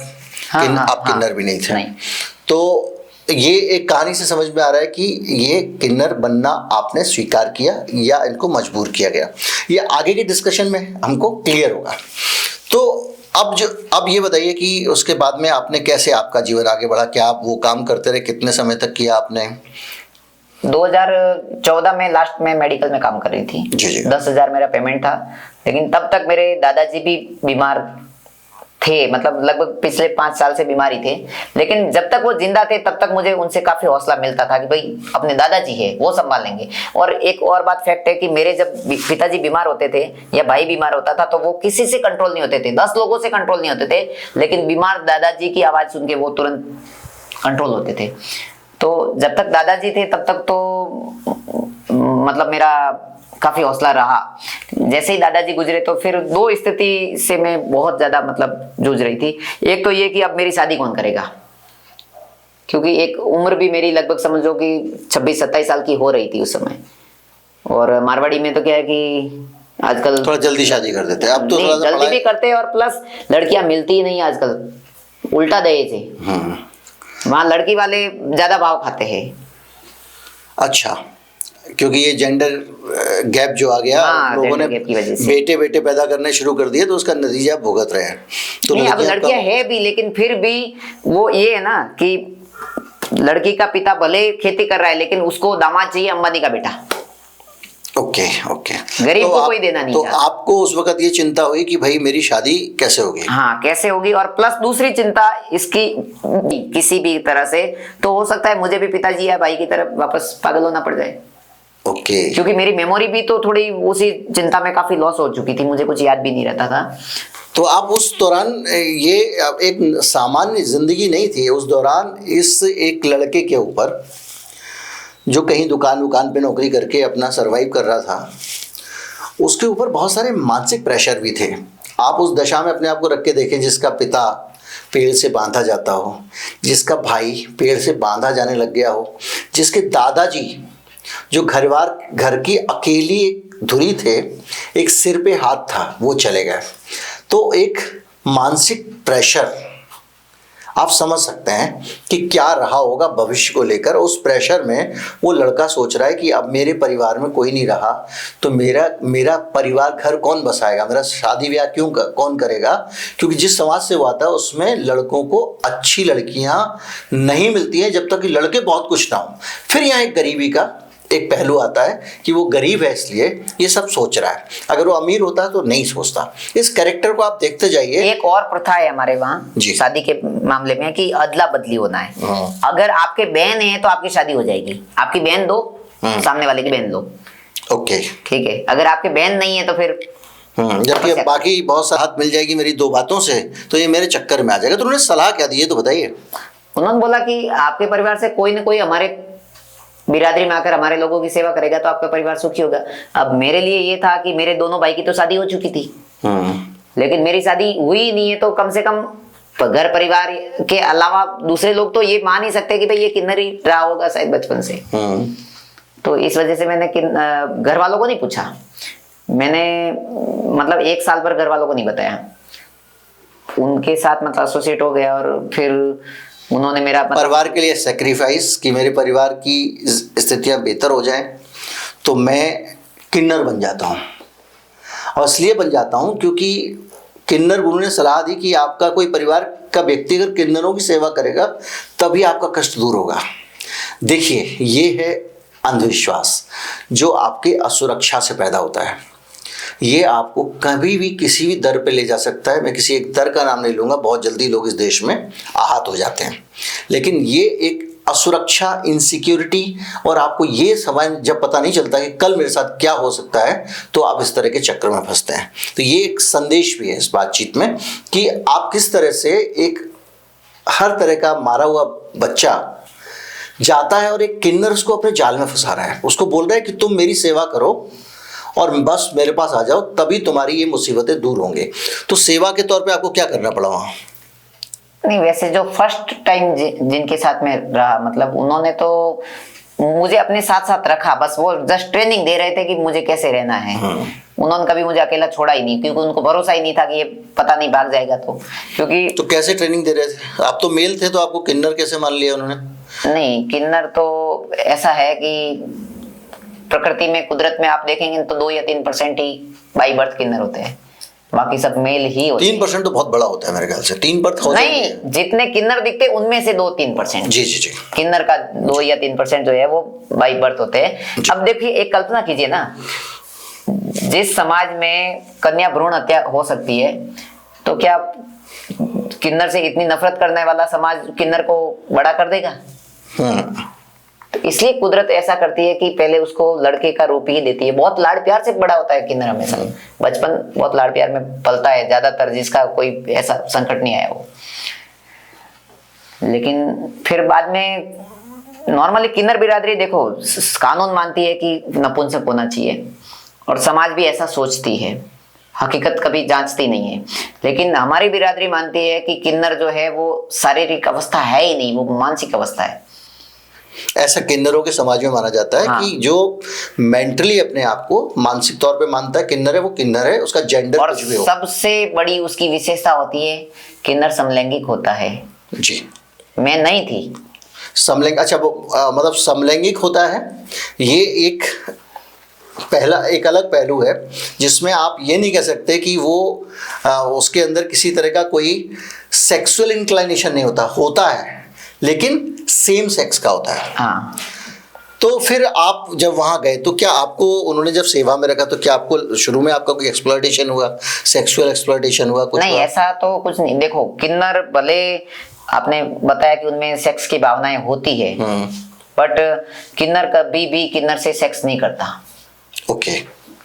किन्नर भी नहीं थे। नहीं। तो ये एक कहानी से समझ में आ रहा है कि ये किन्नर बनना आपने स्वीकार किया या इनको मजबूर किया गया, ये आगे के डिस्कशन में हमको क्लियर होगा। तो अब ये बताइए कि उसके बाद में आपने कैसे आपका जीवन आगे बढ़ा? क्या आप वो काम करते रहे? कितने समय तक किया आपने? 2014 में लास्ट में मेडिकल में काम कर रही थी। जी। 10,000 मेरा पेमेंट था, लेकिन तब तक मेरे दादाजी भी बीमार थे, मतलब लगभग पिछले 5 साल से बीमारी थे। लेकिन जब तक वो जिंदा थे तब तक मुझे उनसे काफी हौसला मिलता था कि भाई अपने दादाजी है, वो संभाल लेंगे। और एक और बात फैक्ट है कि मेरे जब पिताजी बीमार होते थे या भाई बीमार होता था तो वो किसी से कंट्रोल नहीं होते थे, 10 लोगों से कंट्रोल नहीं होते थे, लेकिन बीमार दादाजी की आवाज सुन के वो तुरंत कंट्रोल होते थे। तो जब तक दादाजी थे तब तक तो मतलब मेरा काफी हौसला रहा। जैसे ही दादाजी गुजरे तो फिर 2 स्थिति से मैं बहुत ज्यादा मतलब जूझ रही थी। एक तो ये कि अब मेरी शादी कौन करेगा, क्योंकि एक उम्र भी मेरी लगभग समझो कि 26-27 साल की हो रही थी उस समय। और मारवाड़ी में तो क्या है कि आजकल थोड़ा जल्दी शादी कर देते हैं अब तो, नहीं, थोड़ा जल्दी भी करते हैं, और प्लस लड़कियां मिलती ही नहीं आजकल, उल्टा दहेज है। वहां लड़की वाले ज्यादा भाव खाते हैं। अच्छा, क्योंकि ये जेंडर गैप जो आ गया, हाँ, लोगों ने gender gap की वजह से। बेटे पैदा करने शुरू कर दिए, तो उसका नतीजा भुगत रहे हैं। तो नहीं, अब लड़कियां है भी, लेकिन फिर भी वो ये है ना कि लड़की का पिता भले खेती कर रहा है लेकिन उसको दामाद चाहिए अंबानी का बेटा। Okay okay. गरीब को कोई देना नहीं तो चाहता। आपको उस वक्त ये चिंता हुई कि भाई मेरी शादी कैसे होगी? हाँ, कैसे होगी, और प्लस दूसरी चिंता इसकी किसी भी तरह से तो हो सकता है मुझे भी पिताजी या भाई की तरफ वापस पागल होना पड़ जाए। ओके। क्योंकि मेरी मेमोरी भी तो थोड़ी उसी चिंता में काफी लॉस हो चुकी थी, मुझे कुछ याद भी नहीं रहता था। तो आप उस दौरान ये एक सामान्य जिंदगी नहीं थी, उस दौरान इस एक लड़के के ऊपर जो कहीं दुकान पे नौकरी करके अपना सरवाइव कर रहा था, उसके ऊपर बहुत सारे मानसिक प्रेशर भी थे। आप उस दशा में अपने आप को रख के देखें, जिसका पिता पेड़ से बांधा जाता हो, जिसका भाई पेड़ से बांधा जाने लग गया हो, जिसके दादाजी जो घर की अकेली एक धुरी थे, एक सिर पे हाथ था, वो चले गए। तो एक मानसिक प्रेशर आप समझ सकते हैं कि क्या रहा होगा भविष्य को लेकर। उस प्रेशर में वो लड़का सोच रहा है कि अब मेरे परिवार में कोई नहीं रहा तो मेरा परिवार घर कौन बसाएगा, मेरा शादी ब्याह कौन करेगा, क्योंकि जिस समाज से वो आता है उसमें लड़कों को अच्छी लड़कियां नहीं मिलती हैं जब तक कि लड़के बहुत कुछ ना हो। फिर यहाँ एक गरीबी का एक पहलू आता है कि वो गरीब है इसलिए ये सब सोच रहा है, अगर वो अमीर होता तो नहीं सोचता। इस कैरेक्टर को आप देखते जाइए। एक और प्रथा है हमारे वहाँ शादी के मामले में कि अदला बदली होना है। अगर आपके बहन है तो आपकी शादी हो जाएगी, आपकी बहन दो, सामने वाले की बहन दो। ओके, ठीक है। अगर आपके बहन नहीं है तो फिर जबकि बाकी बहुत सा हाथ मिल जाएगी मेरी 2 बातों से, तो ये मेरे चक्कर में आ जाएगा। तो उन्होंने सलाह क्या दी है तो बताइए। उन्होंने बोला कि आपके परिवार से कोई ना कोई हमारे बिरादरी में आकर हमारे लोगों की सेवा करेगा तो आपका परिवार सुखी होगा। अब मेरे लिए ये था कि मेरे दोनों भाई की तो शादी हो चुकी थी, लेकिन मेरी शादी हुई नहीं है, तो कम से कम घर परिवार के अलावा दूसरे लोग तो ये मान ही सकते हैं कि भाई ये किन्नर ही रहा होगा शायद बचपन से। तो इस वजह से मैंने घर वालों को नहीं पूछा। मैंने मतलब 1 साल पर घर वालों को नहीं बताया, उनके साथ मतलब एसोसिएट हो गया और फिर उन्होंने मेरा परिवार के लिए सेक्रीफाइस कि मेरे परिवार की स्थितियां बेहतर हो जाएं तो मैं किन्नर बन जाता हूं। और इसलिए बन जाता हूं क्योंकि किन्नर गुरु ने सलाह दी कि आपका कोई परिवार का व्यक्ति अगर किन्नरों की सेवा करेगा तभी आपका कष्ट दूर होगा। देखिए, ये है अंधविश्वास जो आपके असुरक्षा से पैदा होता है। ये आपको कभी भी किसी भी दर पे ले जा सकता है। मैं किसी एक दर का नाम नहीं लूँगा, बहुत जल्दी लोग इस देश में आहत हो जाते हैं, लेकिन ये एक असुरक्षा, इनसिक्योरिटी, और आपको ये समझ जब पता नहीं चलता कि कल मेरे साथ क्या हो सकता है तो आप इस तरह के चक्कर में फंसते हैं। तो ये एक संदेश भी है इस बातचीत में कि आप किस तरह से एक हर तरह का मारा हुआ बच्चा जाता है और एक किन्नर उसको अपने जाल में फंसा रहा है, उसको बोल रहा है कि तुम मेरी सेवा करो और बस मेरे पास आ जाओ, तभी तुम्हारी ये मुसीबतें दूर होंगे। तो सेवा के तौर पे आपको क्या करना पड़ा वहाँ? नहीं, वैसे जो फर्स्ट टाइम जिनके साथ में रहा, मतलब उन्होंने तो मुझे अपने साथ साथ रखा, बस वो जस्ट ट्रेनिंग दे रहे थे कि मुझे कैसे रहना है। उन्होंने कभी मुझे अकेला छोड़ा ही नहीं, क्योंकि उनको भरोसा ही नहीं था कि ये पता नहीं भाग जाएगा। क्योंकि तो कैसे ट्रेनिंग दे रहे थे? आप तो मेल थे, तो आपको किन्नर कैसे मान लिया उन्होंने? नहीं, किन्नर तो ऐसा है कि प्रकृति में, कुदरत में आप देखेंगे तो 2 या 3% ही बाई बर्थ किन्नर होते हैं, बाकी सब मेल ही होते हैं। 3% तो बहुत बड़ा होता है मेरे ख्याल से। 3 बर्थ हो नहीं, जितने किन्नर दिखते हैं उनमें से 2-3%। जी जी जी। किन्नर का 2 या 3% जो है वो बाई बर्थ होते हैं। अब देखिए, एक कल्पना कीजिए ना, जिस समाज में कन्या भ्रूण हत्या हो सकती है, तो क्या किन्नर से इतनी नफरत करने वाला समाज किन्नर को बड़ा कर देगा? तो इसलिए कुदरत ऐसा करती है कि पहले उसको लड़के का रूप ही देती है। बहुत लाड़ प्यार से बड़ा होता है किन्नर हमेशा, बचपन बहुत लाड़ प्यार में पलता है ज्यादातर, जिसका कोई ऐसा संकट नहीं आया वो। लेकिन फिर बाद में नॉर्मली किन्नर बिरादरी, देखो, कानून मानती है कि नपुंसक होना चाहिए और समाज भी ऐसा सोचती है, हकीकत कभी जांचती नहीं है। लेकिन हमारी बिरादरी मानती है कि किन्नर जो है वो शारीरिक अवस्था है ही नहीं, वो मानसिक अवस्था है। ऐसा किन्नरों के समाज में माना जाता है। हाँ। कि जो मेंटली अपने आप को मानसिक तौर पे मानता है किन्नर है, वो किन्नर है, उसका जेंडर कुछ भी हो। सबसे बड़ी उसकी विशेषता होती है, किन्नर समलैंगिक होता है। जी, मैं नहीं थी समलैंगिक। अच्छा, वो मतलब समलैंगिक होता है, ये एक एक अलग पहलू है जिसमें आप ये नहीं कह सकते कि वो उसके अंदर किसी तरह का कोई सेक्सुअल इंक्लाइनेशन नहीं होता है, लेकिन सेम सेक्स का होता है। हाँ। तो फिर आप जब वहाँ गए तो क्या आपको उन्होंने जब सेवा में रखा तो क्या आपको शुरू में आपका कोई एक्सप्लॉयटेशन हुआ, सेक्सुअल एक्सप्लॉयटेशन हुआ कुछ नहीं, हुआ? ऐसा तो कुछ नहीं। देखो, किन्नर भले आपने बताया कि उनमें सेक्स की भावनाएं होती है, बट किन्नर कभी भी किन्नर से सेक्स नहीं करता। ओके।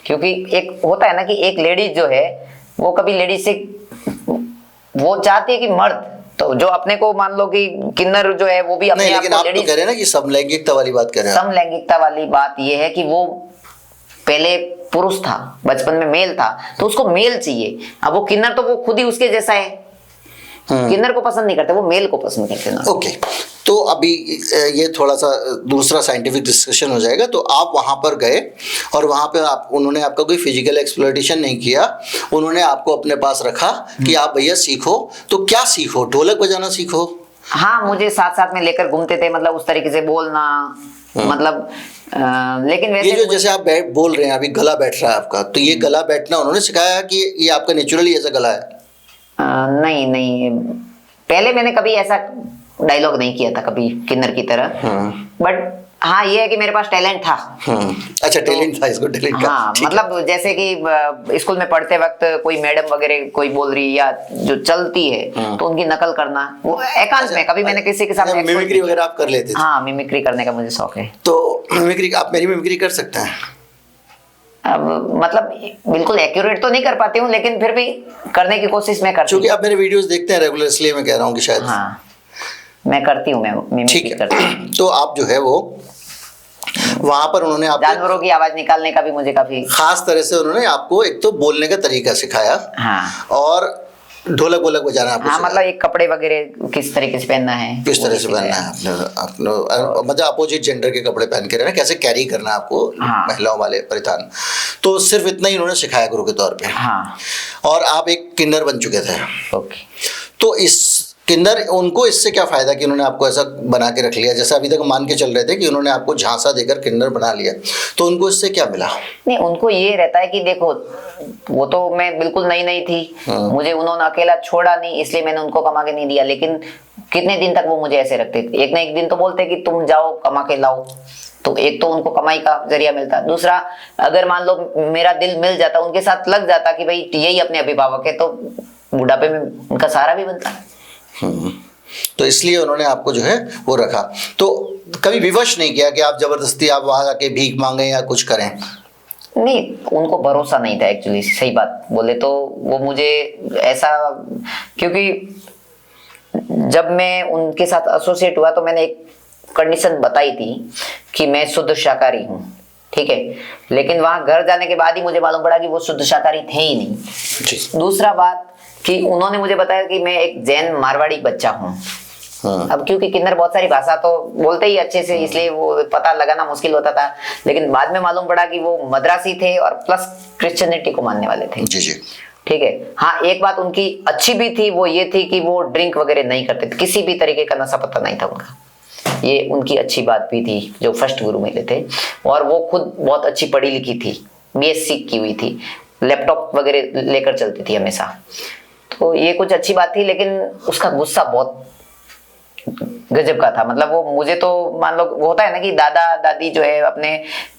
क्योंकि एक होता है ना कि एक लेडीज जो है वो कभी लेडीज से वो चाहती है कि मर्द, तो जो अपने को मान लो कि किन्नर जो है वो भी अपने नहीं, आप लेकिन को आप तो लेडीज, कह रहे हैं ना कि समलैंगिकता वाली बात कर रहे हैं आप। समलैंगिकता वाली बात ये है कि वो पहले पुरुष था, बचपन में मेल था, तो उसको मेल चाहिए। अब वो किन्नर तो वो खुद ही उसके जैसा है, किन्नर को पसंद नहीं करते, वो मेल को पसंद करते हैं। ओके, तो अभी ये थोड़ा सा दूसरा साइंटिफिक डिस्कशन हो जाएगा। तो आप वहाँ पर गए और वहाँ पे आप उन्होंने आपका कोई फिजिकल एक्सप्लॉयटेशन नहीं किया, उन्होंने आपको अपने पास रखा कि आप भैया सीखो। तो क्या सीखो? ढोलक बजाना सीखो? हाँ, मुझे साथ साथ में लेकर घूमते थे, मतलब उस तरीके से बोलना, मतलब लेकिन वैसे ये जो जैसे आप बोल रहे हैं अभी गला बैठ रहा है आपका, तो ये गला बैठना उन्होंने सिखाया कि ये आपका नेचुरली ऐसा गला है? नहीं नहीं, पहले मैंने कभी ऐसा डायलॉग नहीं किया था कभी किन्नर की तरह, बट हाँ ये है कि मेरे पास टैलेंट था। अच्छा, टैलेंट था, इसको टैलेंट का। हाँ, मतलब जैसे कि स्कूल में पढ़ते वक्त कोई मैडम वगैरह कोई बोल रही या जो चलती है तो उनकी नकल करना, वो एकांत में कभी मैंने किसी के साथ मिमिक्री वगैरह आप कर लेते थे? हाँ, मिमिक्री करने का मुझे शौक है। तो मिमिक्री, आप मेरी मिमिक्री कर सकते हैं? अब मतलब बिल्कुल एक्यूरेट तो नहीं कर पाती हूँ, लेकिन फिर भी करने की कोशिश मैं करती हूँ। क्योंकि आप मेरे वीडियोस देखते हैं रेगुलर, इसलिए मैं कह रहा हूँ कि शायद। हाँ, मैं करती हूँ, मैं मिमिक्री ठीक करती हूँ। है। तो आप जो है वो वहां पर उन्होंने आपको जानवरों की आवाज निकालने का भी मुझे काफी खास तरह से उन्होंने आपको एक तो बोलने का तरीका सिखाया, हाँ, और ढोलक वोलक बजाना आपको हाँ, सिखाया। मतलब एक कपड़े वगैरह किस तरीके से पहनना है, किस वो तरह भी से पहनना सिखाया। है आपने मतलब अपोजिट जेंडर के कपड़े पहन के रहना, कैसे कैरी करना है आपको, हाँ। महिलाओं वाले परिधान। तो सिर्फ इतना ही उन्होंने सिखाया गुरु के तौर पे। हाँ, और आप एक किन्नर बन चुके थे। ओके। तो इस किन्नर, उनको इससे क्या फायदा कि उन्होंने आपको ऐसा बना के रख लिया? जैसे अभी तक हम मान के चल रहे थे कि उन्होंने आपको झांसा देकर किन्नर बना लिया, तो उनको इससे क्या मिला? नहीं, उनको ये रहता है कि देखो, वो तो मैं बिल्कुल नई नई थी, मुझे उन्होंने अकेला छोड़ा नहीं, इसलिए मैंने उनको कमा के नहीं दिया। लेकिन कितने दिन तक वो मुझे ऐसे रखते थे, एक ना एक दिन तो बोलते कि तुम जाओ कमा के लाओ, तो एक तो उनको कमाई का जरिया मिलता, दूसरा अगर मान लो मेरा दिल मिल जाता, उनके साथ लग जाता कि भाई यही अपने अभिभावक है, तो बुढ़ापे में उनका सहारा भी बनता। तो इसलिए उन्होंने आपको जो है वो रखा। तो कभी विवश नहीं किया कि आप जबरदस्ती आप वहां जाके भीख मांगे या कुछ करें? नहीं, उनको भरोसा नहीं था एक्चुअली, सही बात बोले तो। वो मुझे ऐसा, क्योंकि जब मैं उनके साथ एसोसिएट हुआ तो मैंने एक कंडीशन बताई थी कि मैं शुद्ध शाकाहारी हूँ, ठीक है। लेकिन वहां घर जाने के बाद ही मुझे मालूम पड़ा कि वो शुद्ध शाकाहारी थे ही नहीं। दूसरा बात कि उन्होंने मुझे बताया कि मैं एक जैन मारवाड़ी बच्चा हूँ। अब क्योंकि किन्नर बहुत सारी भाषा तो बोलते ही अच्छे से, इसलिए वो पता लगाना मुश्किल होता था। लेकिन बाद में मालूम पड़ा कि वो मद्रासी थे और प्लस क्रिश्चियनिटी को मानने वाले थे। जी जी, ठीक है। हाँ, एक बात उनकी अच्छी भी थी, वो ये थी कि वो ड्रिंक वगैरह नहीं करते थे, किसी भी तरीके का नशा पता नहीं था उनका। ये उनकी अच्छी बात भी थी, जो फर्स्ट गुरु मिले थे। और वो खुद बहुत अच्छी पढ़ी लिखी थी, बीएससी की हुई थी, लैपटॉप वगैरह लेकर चलती थी हमेशा। तो ये कुछ अच्छी बात थी, लेकिन उसका गुस्सा बहुत गजब का था। मतलब वो मुझे तो मान लो, वो होता है ना कि दादा दादी जो है अपने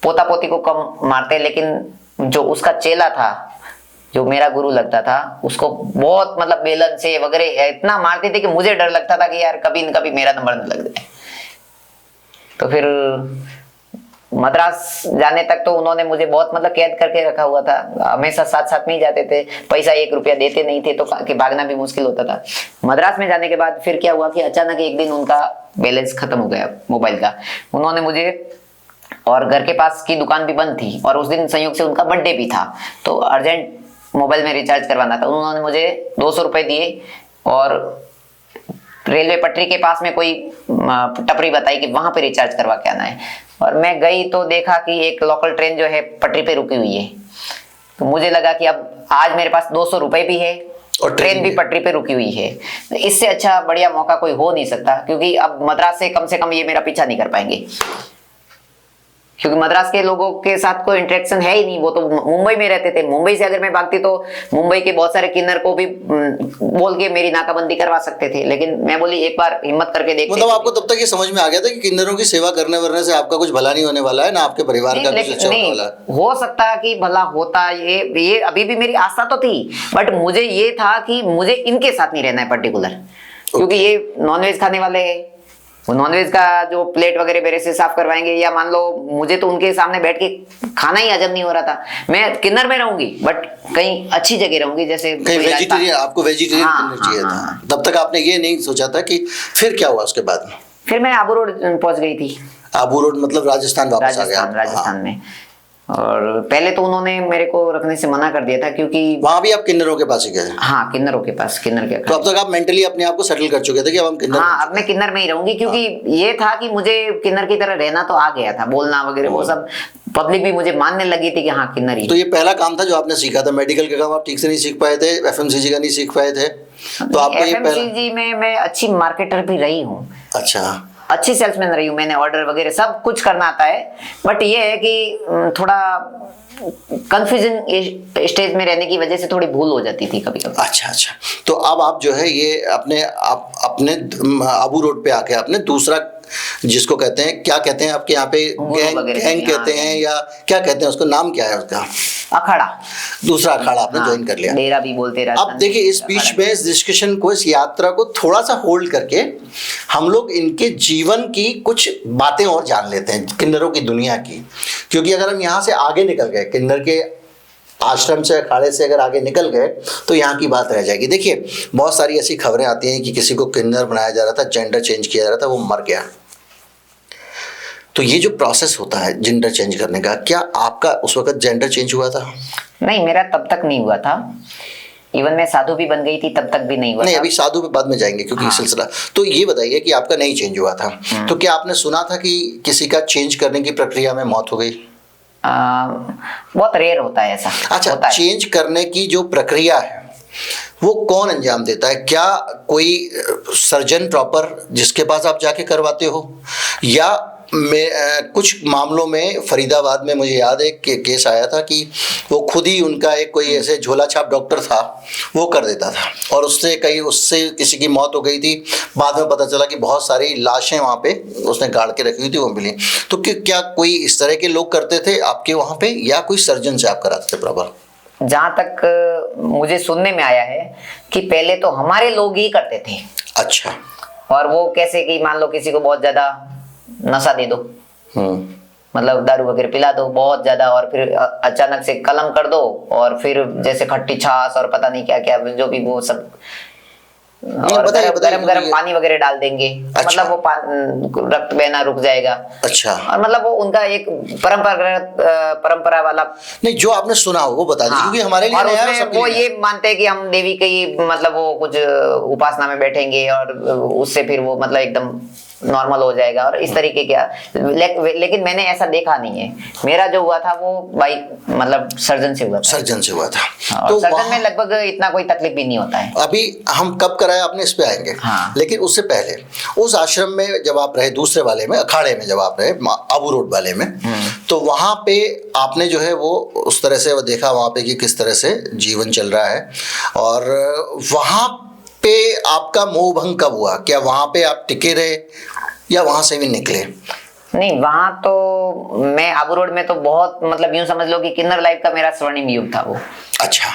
पोता पोती को कम मारते, लेकिन जो उसका चेला था, जो मेरा गुरु लगता था, उसको बहुत मतलब बेलन से वगैरह इतना मारते थे कि मुझे डर लगता था कि यार कभी न कभी मेरा नंबर न लग जाए। तो फिर मद्रास जाने तक तो उन्होंने मुझे बहुत मतलब कैद करके रखा हुआ था, हमेशा साथ साथ में ही जाते थे, पैसा 1 रुपया देते नहीं थे, तो कि भागना भी मुश्किल होता था। मद्रास में जाने के बाद फिर क्या हुआ कि अचानक एक दिन उनका बैलेंस खत्म हो गया मोबाइल का। उन्होंने मुझे, और घर के पास की दुकान भी बंद थी, और उस दिन संयोग से उनका बर्थडे भी था, तो अर्जेंट मोबाइल में रिचार्ज करवाना था। उन्होंने मुझे 200 रुपए दिए और रेलवे पटरी के पास में कोई टपरी बताई कि वहां पे रिचार्ज करवा के आना है। और मैं गई तो देखा कि एक लोकल ट्रेन जो है पटरी पे रुकी हुई है। तो मुझे लगा कि अब आज मेरे पास 200 रुपए भी है और ट्रेन भी पटरी पे रुकी हुई है, इससे अच्छा बढ़िया मौका कोई हो नहीं सकता, क्योंकि अब मद्रास से कम ये मेरा पीछा नहीं कर पाएंगे। क्योंकि मद्रास के लोगों के साथ कोई इंटरेक्शन है ही नहीं, वो तो मुंबई में रहते थे। मुंबई से अगर मैं भागती तो मुंबई के बहुत सारे किन्नर को भी बोल के मेरी नाकाबंदी करवा सकते थे, लेकिन मैं बोली एक बार हिम्मत करके देखते। मतलब आपको तब तक ये समझ में आ गया था कि किन्नरों की सेवा करने वरने से आपका कुछ भला नहीं होने वाला है, ना आपके परिवार का कुछ अच्छा होने वाला है। हो सकता है कि भला होता, ये अभी भी मेरी आस्था तो थी, बट मुझे ये था कि मुझे इनके साथ नहीं रहना है पर्टिकुलर, क्योंकि ये नॉनवेज खाने वाले हैं। वो नॉनवेज का जो प्लेट वगैरह मेरे से साफ करवाएंगे, या मान लो मुझे तो उनके सामने बैठ के खाना ही हजम नहीं हो रहा था। मैं किन्नर में रहूंगी बट कहीं अच्छी जगह रहूंगी, जैसे कहीं वेजिटेरियन, आपको वेजिटेरियन किन्नर चाहिए था। तब तक आपने ये नहीं सोचा था कि फिर क्या हुआ उसके बाद में? फिर मैं आबू रोड पहुंच गई थी। आबू रोड मतलब राजस्थान वापस आ गया? राजस्थान में। और पहले तो उन्होंने मेरे को रखने से मना कर दिया था, क्योंकि वहां भी आप किन्नरों के पास ही गए? हाँ, किन्नरों के पास, किन्नर के। तो अब तक आप मेंटली अपने आप को सेटल कर चुके थे कि अब हम किन्नर? हाँ, अब मैं किन्नर में ही रहूंगी, क्योंकि ये था कि मुझे किन्नर की तरह रहना तो आ गया था, बोलना वगैरह वो सब पब्लिक भी मुझे मानने लगी थी कि हाँ किन्नर ही। तो ये पहला काम था जो आपने सीखा था। मेडिकल का काम आप ठीक से नहीं सीख पाए थे, एफएमसीजी का नहीं सीख पाए थे, तो आपको ये एफएमसीजी में मैं अच्छी मार्केटर भी रही हूँ। अच्छा, अच्छी सेल्समैन रही हूँ, मैंने ऑर्डर वगैरह सब कुछ करना आता है, बट ये है कि थोड़ा कंफ्यूजन स्टेज में रहने की वजह से थोड़ी भूल हो जाती थी कभी कभी। अच्छा अच्छा। तो अब आप जो है ये अपने आबू रोड पे आके आपने दूसरा, जिसको कहते हैं, क्या कहते हैं आपके यहाँ पे, गैंग कहते हैं या क्या कहते हैं उसको, नाम क्या है उसका? अखाड़ा। दूसरा अखाड़ा आपने ज्वाइन कर लिया। डेरा भी बोलते हैं। अब देखिए, इस बीच में इस डिस्कशन को, इस यात्रा को थोड़ा सा होल्ड करके हम लोग इनके जीवन की कुछ बातें और जान लेते हैं, किन्नरों की दुनिया की। क्योंकि अगर हम यहाँ से आगे निकल गए, किन्नर के आश्रम से, अखाड़े से अगर आगे निकल गए, तो यहाँ की बात रह जाएगी। देखिए, बहुत सारी ऐसी खबरें आती हैं कि किसी को किन्नर बनाया जा रहा था, जेंडर चेंज किया जा रहा था, वो मर गया। तो ये जो प्रोसेस होता है जेंडर चेंज करने का, क्या आपका उस वक्त जेंडर चेंज हुआ था? नहीं, मेरा तब तक नहीं हुआ था। इवन मैं साधु भी बन गई थी, तब तक भी नहीं हुआ। नहीं, अभी साधु पे बाद में जाएंगे क्योंकि हाँ। सिलसिला। तो ये बताइए कि आपका नहीं चेंज हुआ था, तो क्या आपने सुना था कि किसी का चेंज करने की प्रक्रिया में मौत हो गई? बहुत रेयर होता है ऐसा। अच्छा, होता चेंज करने की जो प्रक्रिया है वो कौन अंजाम देता है? क्या कोई सर्जन प्रॉपर जिसके पास आप जाके करवाते हो, या कुछ मामलों में फरीदाबाद में मुझे याद है कि केस आया था कि वो खुद ही, उनका एक कोई ऐसे झोला छाप डॉक्टर था, वो कर देता था और उससे किसी की मौत हो गई थी। बाद में पता चला कि बहुत सारी लाशें वहाँ पे उसने गाड़ के रखी हुई थी, वो मिली। तो क्या कोई इस तरह के लोग करते थे आपके वहाँ पे, या कोई सर्जन से आप कराते थे प्रॉपर? जहाँ तक मुझे सुनने में आया है कि पहले तो हमारे लोग ही करते थे। अच्छा। और वो कैसे कि मान लो किसी को बहुत ज्यादा नशा दे दो, मतलब दारू वगैरह पिला दो बहुत ज्यादा, और फिर अचानक से कलम कर दो, और फिर जैसे खट्टी छाछ और पता नहीं क्या क्या जो भी वो सब, और गरम पानी वगैरह डाल देंगे। अच्छा। मतलब वो रक्त बहना रुक जाएगा। अच्छा। और मतलब वो उनका एक परंपरा वाला। नहीं, जो आपने सुना हो वो बता दीजिए। हाँ। क्योंकि हमारे लिए और उसमें वो ये मानते हैं कि हम देवी की मतलब वो कुछ उपासना में बैठेंगे और उससे फिर वो मतलब एकदम नॉर्मल हो जाएगा और इस तरीके का। लेकिन मैंने ऐसा देखा नहीं है। मेरा जो हुआ था वो भाई मतलब सर्जन से हुआ था। सर्जन से हुआ था। तो सर्जन में लगभग इतना कोई तकलीफ भी नहीं होता है। अभी हम कब कराया आपने, इस पे आएंगे। हाँ। लेकिन उससे पहले उस आश्रम में जब आप रहे, दूसरे वाले में, अखाड़े में जब आप रहे, आबू रोड वाले में, तो वहां पे आपने जो है वो उस तरह से वो देखा वहां पे कि किस तरह से जीवन चल रहा है, और वहां पे आपका मोह भंग कब हुआ? क्या वहां पे आप टिके रहे या वहां से भी निकले? नहीं, वहां तो मैं आबू रोड में तो बहुत मतलब यूं समझ लो कि किन्नर लाइफ का मेरा स्वर्णिम युग था वो। अच्छा।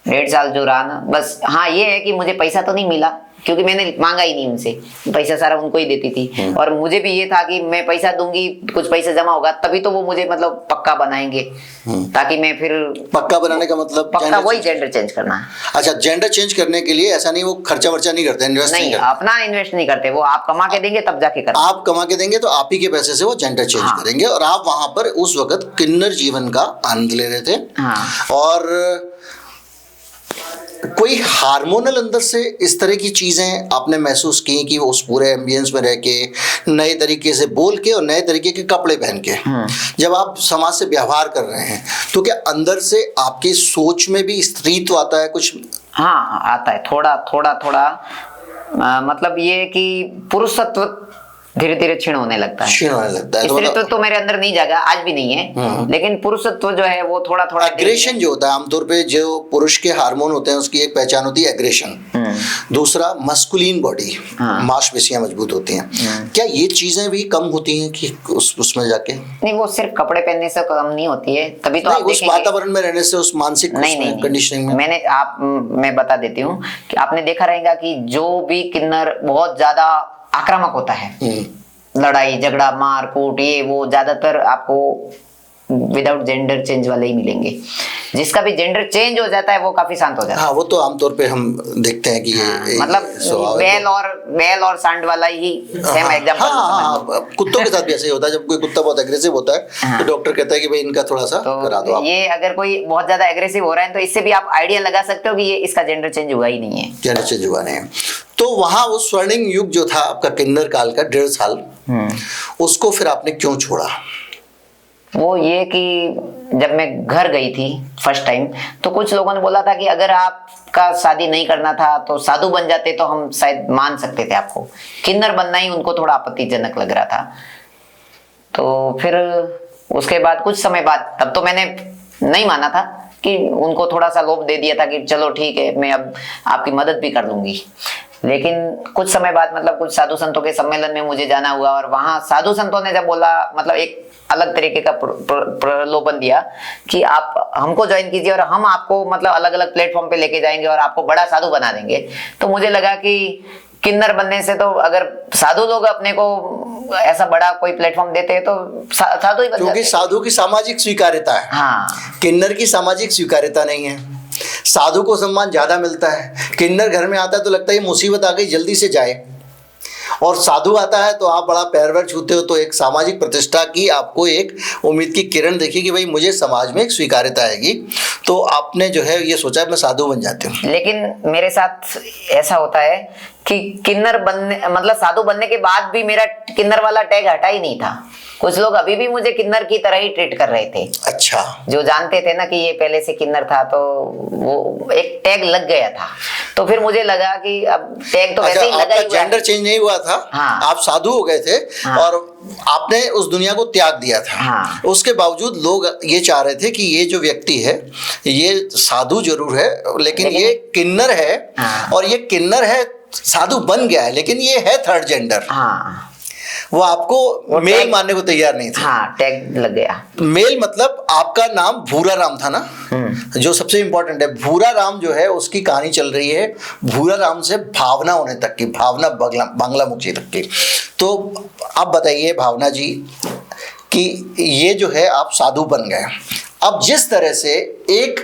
1.5 साल जो रहा ना, बस। हाँ, ये है कि मुझे पैसा तो नहीं मिला क्योंकि मैंने मांगा ही नहीं उनसे, पैसा सारा उनको ही देती थी। और मुझे भी ये था कि मैं पैसा दूंगी, कुछ पैसा जमा होगा तभी तो वो मुझे मतलब पक्का बनाएंगे, ताकि मैं फिर। पक्का बनाने का मतलब? पक्का वही जेंडर चेंज करना है। अच्छा, जेंडर चेंज करने के लिए ऐसा नहीं वो खर्चा वर्चा नहीं करते, इन्वेस्ट नहीं करते? अपना इन्वेस्ट नहीं करते वो, आप कमा के देंगे तब जाके करते। आप कमा के देंगे तो आप ही के पैसे से वो जेंडर चेंज करेंगे, और आप वहां पर उस वक्त किन्नर जीवन का आनंद ले रहे थे। और कोई हार्मोनल अंदर से इस तरह की चीजें आपने महसूस की कि उस पूरे एम्बियंस में रह के, नए तरीके से बोल के और नए तरीके के कपड़े पहन के जब आप समाज से व्यवहार कर रहे हैं, तो क्या अंदर से आपकी सोच में भी स्त्रीत्व आता है कुछ? हाँ, आता है थोड़ा थोड़ा। मतलब ये कि पुरुषत्व धीरे धीरे क्षीण होने लगता है। क्षीण होने लगता है। स्त्रीत्व तो मेरे अंदर नहीं जागा, आज भी नहीं है, लेकिन पुरुषत्व जो है वो थोड़ा थोड़ा एग्रेशन जो होता है आमतौर पे, जो पुरुष के हार्मोन होते हैं उसकी एक पहचान होती है एग्रेशन। दूसरा मस्कुलिन बॉडी, मांसपेशियां मजबूत होती हैं। क्या ये चीजें भी कम होती हैं कि उसमें जाके? नहीं, वो सिर्फ कपड़े पहनने से कम नहीं होती है, तभी तो आप उस वातावरण में रहने से, उस मानसिक कंडीशनिंग में। मैं बता देती हूँ कि आपने देखा रहेगा कि जो भी किन्नर बहुत ज्यादा आक्रामक होता है, लड़ाई झगड़ा मार कूट ये वो, ज्यादातर आपको विदाउट जेंडर चेंज वाले ही मिलेंगे। जिसका भी जेंडर चेंज हो जाता है वो काफी शांत हो जाता है। हाँ, वो तो आमतौर पे हम देखते हैं कि मतलब बैल और सांड वाला ही सेम एग्जांपल। हाँ, कुत्तों के साथ भी ऐसे ही होता है। जब कोई कुत्ता बहुत एग्रेसिव होता है तो डॉक्टर कहता है कि भाई इनका थोड़ा सा करा दो आप। ये अगर कोई बहुत ज्यादा एग्रेसिव हो रहा है तो इससे भी आप आइडिया लगा सकते हो कि ये इसका जेंडर चेंज हुआ ही नहीं है। जेंडर चेंज हुआ नहीं है। तो वहां वो स्वर्णिम युग जो था आपका किन्नर काल का 1.5 साल, उसको फिर आपने क्यों छोड़ा? वो ये कि जब मैं घर गई थी फर्स्ट टाइम, तो कुछ लोगों ने बोला था कि अगर आपका शादी नहीं करना था तो साधु बन जाते तो हम शायद मान सकते थे आपको। किन्नर बनना ही उनको थोड़ा आपत्तिजनक लग रहा था। तो फिर उसके बाद कुछ समय बाद, तब तो मैंने नहीं माना था, कि उनको थोड़ा सा लोभ दे दिया था कि चलो ठीक है मैं अब आपकी मदद भी कर लूंगी। लेकिन कुछ समय बाद, मतलब कुछ साधु संतों के सम्मेलन में मुझे जाना हुआ, और वहां साधु संतों ने जब बोला, मतलब एक अलग तरीके का प्रलोभन दिया कि आप हमको ज्वाइन कीजिए और हम आपको मतलब अलग अलग प्लेटफॉर्म पे लेके जाएंगे और आपको बड़ा साधु बना देंगे। तो मुझे लगा कि किन्नर बनने से तो अगर साधु लोग अपने को ऐसा बड़ा कोई प्लेटफॉर्म देते हैं तो साधु ही बन जाते हैं। क्योंकि साधु की सामाजिक स्वीकार्यता है, हाँ, किन्नर की सामाजिक स्वीकार्यता नहीं है। साधु को सम्मान ज्यादा मिलता है। किन्नर घर में आता है तो लगता है मुसीबत आ गई जल्दी से जाए, और साधु आता है तो आप बड़ा पैर वैर छूते हो, तो एक सामाजिक प्रतिष्ठा की आपको एक उम्मीद की किरण देखी कि भाई मुझे समाज में एक स्वीकार्यता आएगी, तो आपने जो है ये सोचा मैं साधु बन जाती हूँ। लेकिन मेरे साथ ऐसा होता है कि किन्नर बनने, मतलब साधु बनने के बाद भी मेरा किन्नर वाला टैग हटा ही नहीं था। कुछ लोग अभी भी मुझे किन्नर की तरह ही ट्रीट कर रहे थे। अच्छा, जो जानते थे ना कि ये पहले से किन्नर था, तो वो एक टैग लग गया था। तो फिर मुझे लगा कि अब टैग तो वैसे ही लगा ही हुआ है। जेंडर चेंज नहीं हुआ था। हाँ, आप साधु हो गए थे। हाँ, और आपने उस दुनिया को त्याग दिया था। हाँ, उसके बावजूद लोग ये चाह रहे थे कि ये जो व्यक्ति है ये साधु जरूर है, लेकिन ये किन्नर है। हाँ, और ये किन्नर है, साधु बन गया है, लेकिन ये है थर्ड जेंडर। हाँ, वो आपको मेल मानने को तैयार नहीं था। हाँ, टैग लग गया। मेल मतलब आपका नाम भूरा राम था ना, जो सबसे इंपॉर्टेंट है। भूरा राम जो है उसकी कहानी चल रही है भूरा राम से भावना होने तक की, भावना बांग्ला मुखी तक की। तो आप बताइए भावना जी कि ये जो है आप साधु बन गए। अब जिस तरह से एक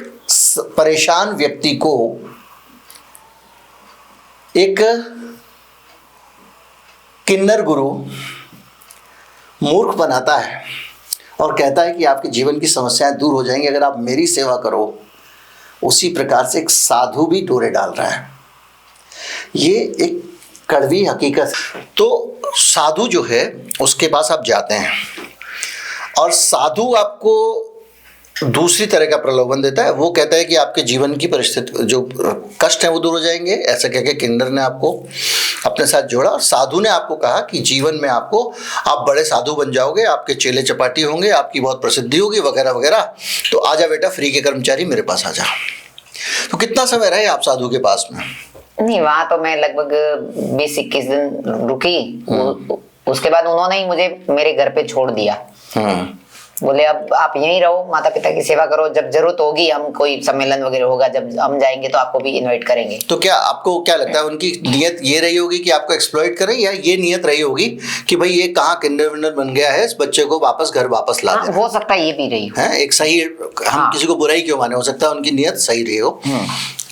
परेशान व्यक्ति को एक किन्नर गुरु मूर्ख बनाता है और कहता है कि आपके जीवन की समस्याएं दूर हो जाएंगी अगर आप मेरी सेवा करो, उसी प्रकार से एक साधु भी डोरे डाल रहा है। ये एक कड़वी हकीकत है। तो साधु जो है उसके पास आप जाते हैं और साधु आपको दूसरी तरह का प्रलोभन देता है। वो कहता है कि आपके जीवन की परिस्थिति जो कष्ट है वो दूर हो जाएंगे, ऐसा कह के किन्नर ने आपको अपने साथ जोड़ा। और साधु ने आपको कहा कि जीवन में आपको आप बड़े साधु बन जाओगे, आपके चेले चपाटी होंगे, आपकी बहुत प्रसिद्धि होगी वगैरह वगैरह। तो आजा बेटा फ्री के कर्मचारी मेरे पास आजा। तो कितना समय रहे आप साधु के पास में? नहीं, वहां तो मैं लगभग 20-21 दिन रुकी। उसके बाद उन्होंने ही मुझे मेरे घर पे छोड़ दिया। बोले अब आप यहीं रहो, माता पिता की सेवा करो, जब जरूरत होगी हम कोई सम्मेलन वगैरह होगा जब हम जाएंगे तो आपको भी इनवाइट करेंगे। तो क्या आपको क्या लगता है उनकी नियत ये रही होगी कि आपको एक्सप्लॉइट करें, या ये नियत रही होगी कि भाई ये कहाँ किन्नर विन्नर बन गया है, इस बच्चे को वापस घर वापस ला दें? हो सकता है ये भी रही हो। एक सही, हम किसी को बुराई क्यों माने, हो सकता है उनकी नियत सही रही हो।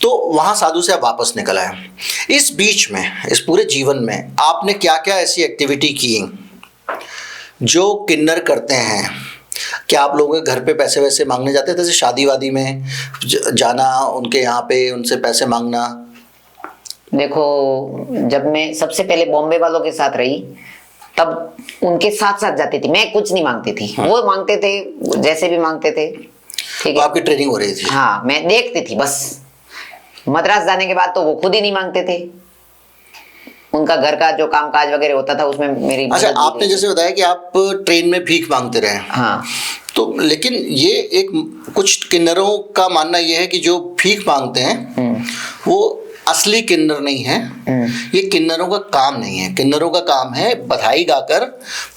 तो वहां साधु से आप वापस निकल आए। इस बीच में, इस पूरे जीवन में आपने क्या क्या ऐसी एक्टिविटी की जो किन्नर करते हैं? क्या आप लोगों के घर पे पैसे वैसे मांगने जाते थे, जैसे शादी वादी में जाना, उनके यहाँ पे उनसे पैसे मांगना? देखो, जब मैं सबसे पहले बॉम्बे वालों के साथ रही तब उनके साथ साथ जाती थी, मैं कुछ नहीं मांगती थी। वो मांगते थे जैसे भी मांगते थे, ठीक है। आपकी ट्रेनिंग हो रही थी? हाँ, मैं देखती थी बस। मद्रास जाने के बाद तो वो खुद ही नहीं मांगते थे। उनका घर का जो कामकाज वगैरह होता था उसमें मेरी अच्छा, मदद भी आपने की। जैसे बताया कि आप ट्रेन में भीख मांगते रहे, हाँ तो लेकिन ये एक कुछ किन्नरों का मानना ये है कि जो भीख मांगते हैं वो असली किन्नर नहीं है। ये किन्नरों का काम नहीं है। किन्नरों का काम है बधाई गाकर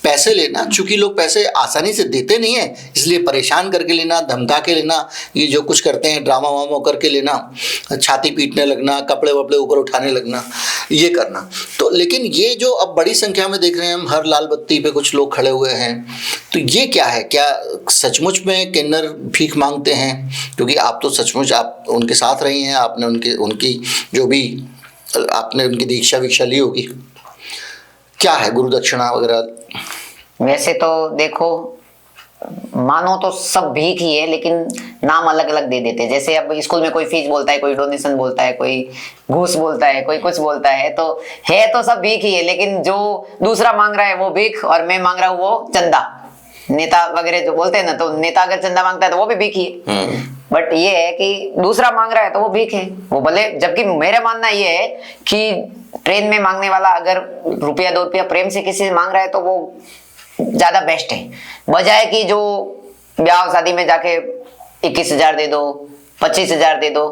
पैसे लेना। चूंकि लोग पैसे आसानी से देते नहीं है, इसलिए परेशान करके लेना, धमका के लेना, ये जो कुछ करते हैं ड्रामा वामा करके लेना, छाती पीटने लगना, कपड़े वपड़े ऊपर उठाने लगना, ये करना। तो लेकिन ये जो अब बड़ी संख्या में देख रहे हैं हम, हर लाल बत्ती पे कुछ लोग खड़े हुए हैं, तो ये क्या है? क्या सचमुच में किन्नर भीख मांगते हैं? क्योंकि आप तो सचमुच आप उनके साथ रही हैं, आपने उनकी जो भी आपने उनकी दीक्षा वीक्षा ली होगी। क्या है गुरु दक्षिणा वगैरह? वैसे तो देखो, मानो तो सब भीख ही है, लेकिन नाम अलग अलग दे देते हैं। जैसे अब स्कूल में कोई फीस बोलता है, कोई डोनेशन बोलता है, कोई घूस बोलता है, कोई कुछ बोलता है, तो सब भीख ही है। लेकिन जो दूसरा मांग रहा है वो भीख, और मैं मांग रहा हूँ वो चंदा। नेता वगैरह जो बोलते हैं ना, तो नेता अगर चंदा मांगता है तो वो भी भीख ही है। बट ये है कि दूसरा मांग रहा है तो वो भीख है, वो भले। जबकि मेरा मानना ये है कि ट्रेन में मांगने वाला अगर ₹1 2 प्रेम से किसी से मांग रहा है तो वो ज्यादा बेस्ट है, बजाय कि जो ब्याह शादी में जाके 21,000 दे दो, 25,000 दे दो।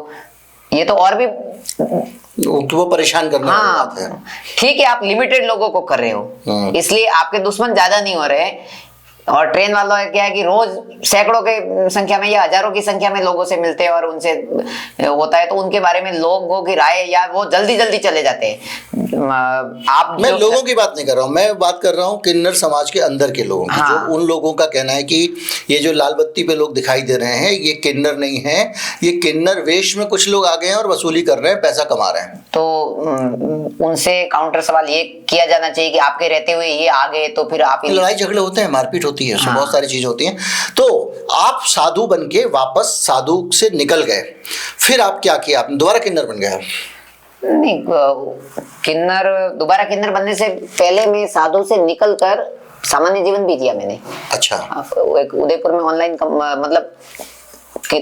ये तो और भी वो परेशान करने वाली बात है। ठीक है, आप लिमिटेड लोगों को कर रहे हो, इसलिए आपके दुश्मन ज्यादा नहीं हो रहे। और ट्रेन वालों क्या है कि रोज सैकड़ों के संख्या में या हजारों की संख्या में लोगों से मिलते हैं और उनसे होता है, तो उनके बारे में लोगों की राय या वो जल्दी जल्दी चले जाते हैं। आप मैं लोगों की बात नहीं कर रहा हूँ, मैं बात कर रहा हूँ किन्नर समाज के अंदर के लोगों की। हाँ। जो उन लोगों का कहना है कि ये जो लाल बत्ती पे लोग दिखाई दे रहे हैं ये किन्नर नहीं है, ये किन्नर वेश में कुछ लोग आ गए हैं और वसूली कर रहे हैं, पैसा कमा रहे हैं। तो उनसे काउंटर सवाल ये किया जाना चाहिए कि आपके रहते हुए ये आ गए तो फिर आप लड़ाई झगड़े होते हैं, मारपीट होती है, उसमें हाँ। बहुत सारी चीजें होती हैं। तो आप साधु बन के वापस साधु से निकल गए, फिर आप क्या किया? आपने दोबारा किन्नर बन गए? नहीं, दोबारा किन्नर बनने से पहले मैं साधु से निकलकर सामान्य जीवन भी जिया मैंने। अच्छा। एक उदयपुर में ऑनलाइन मतलब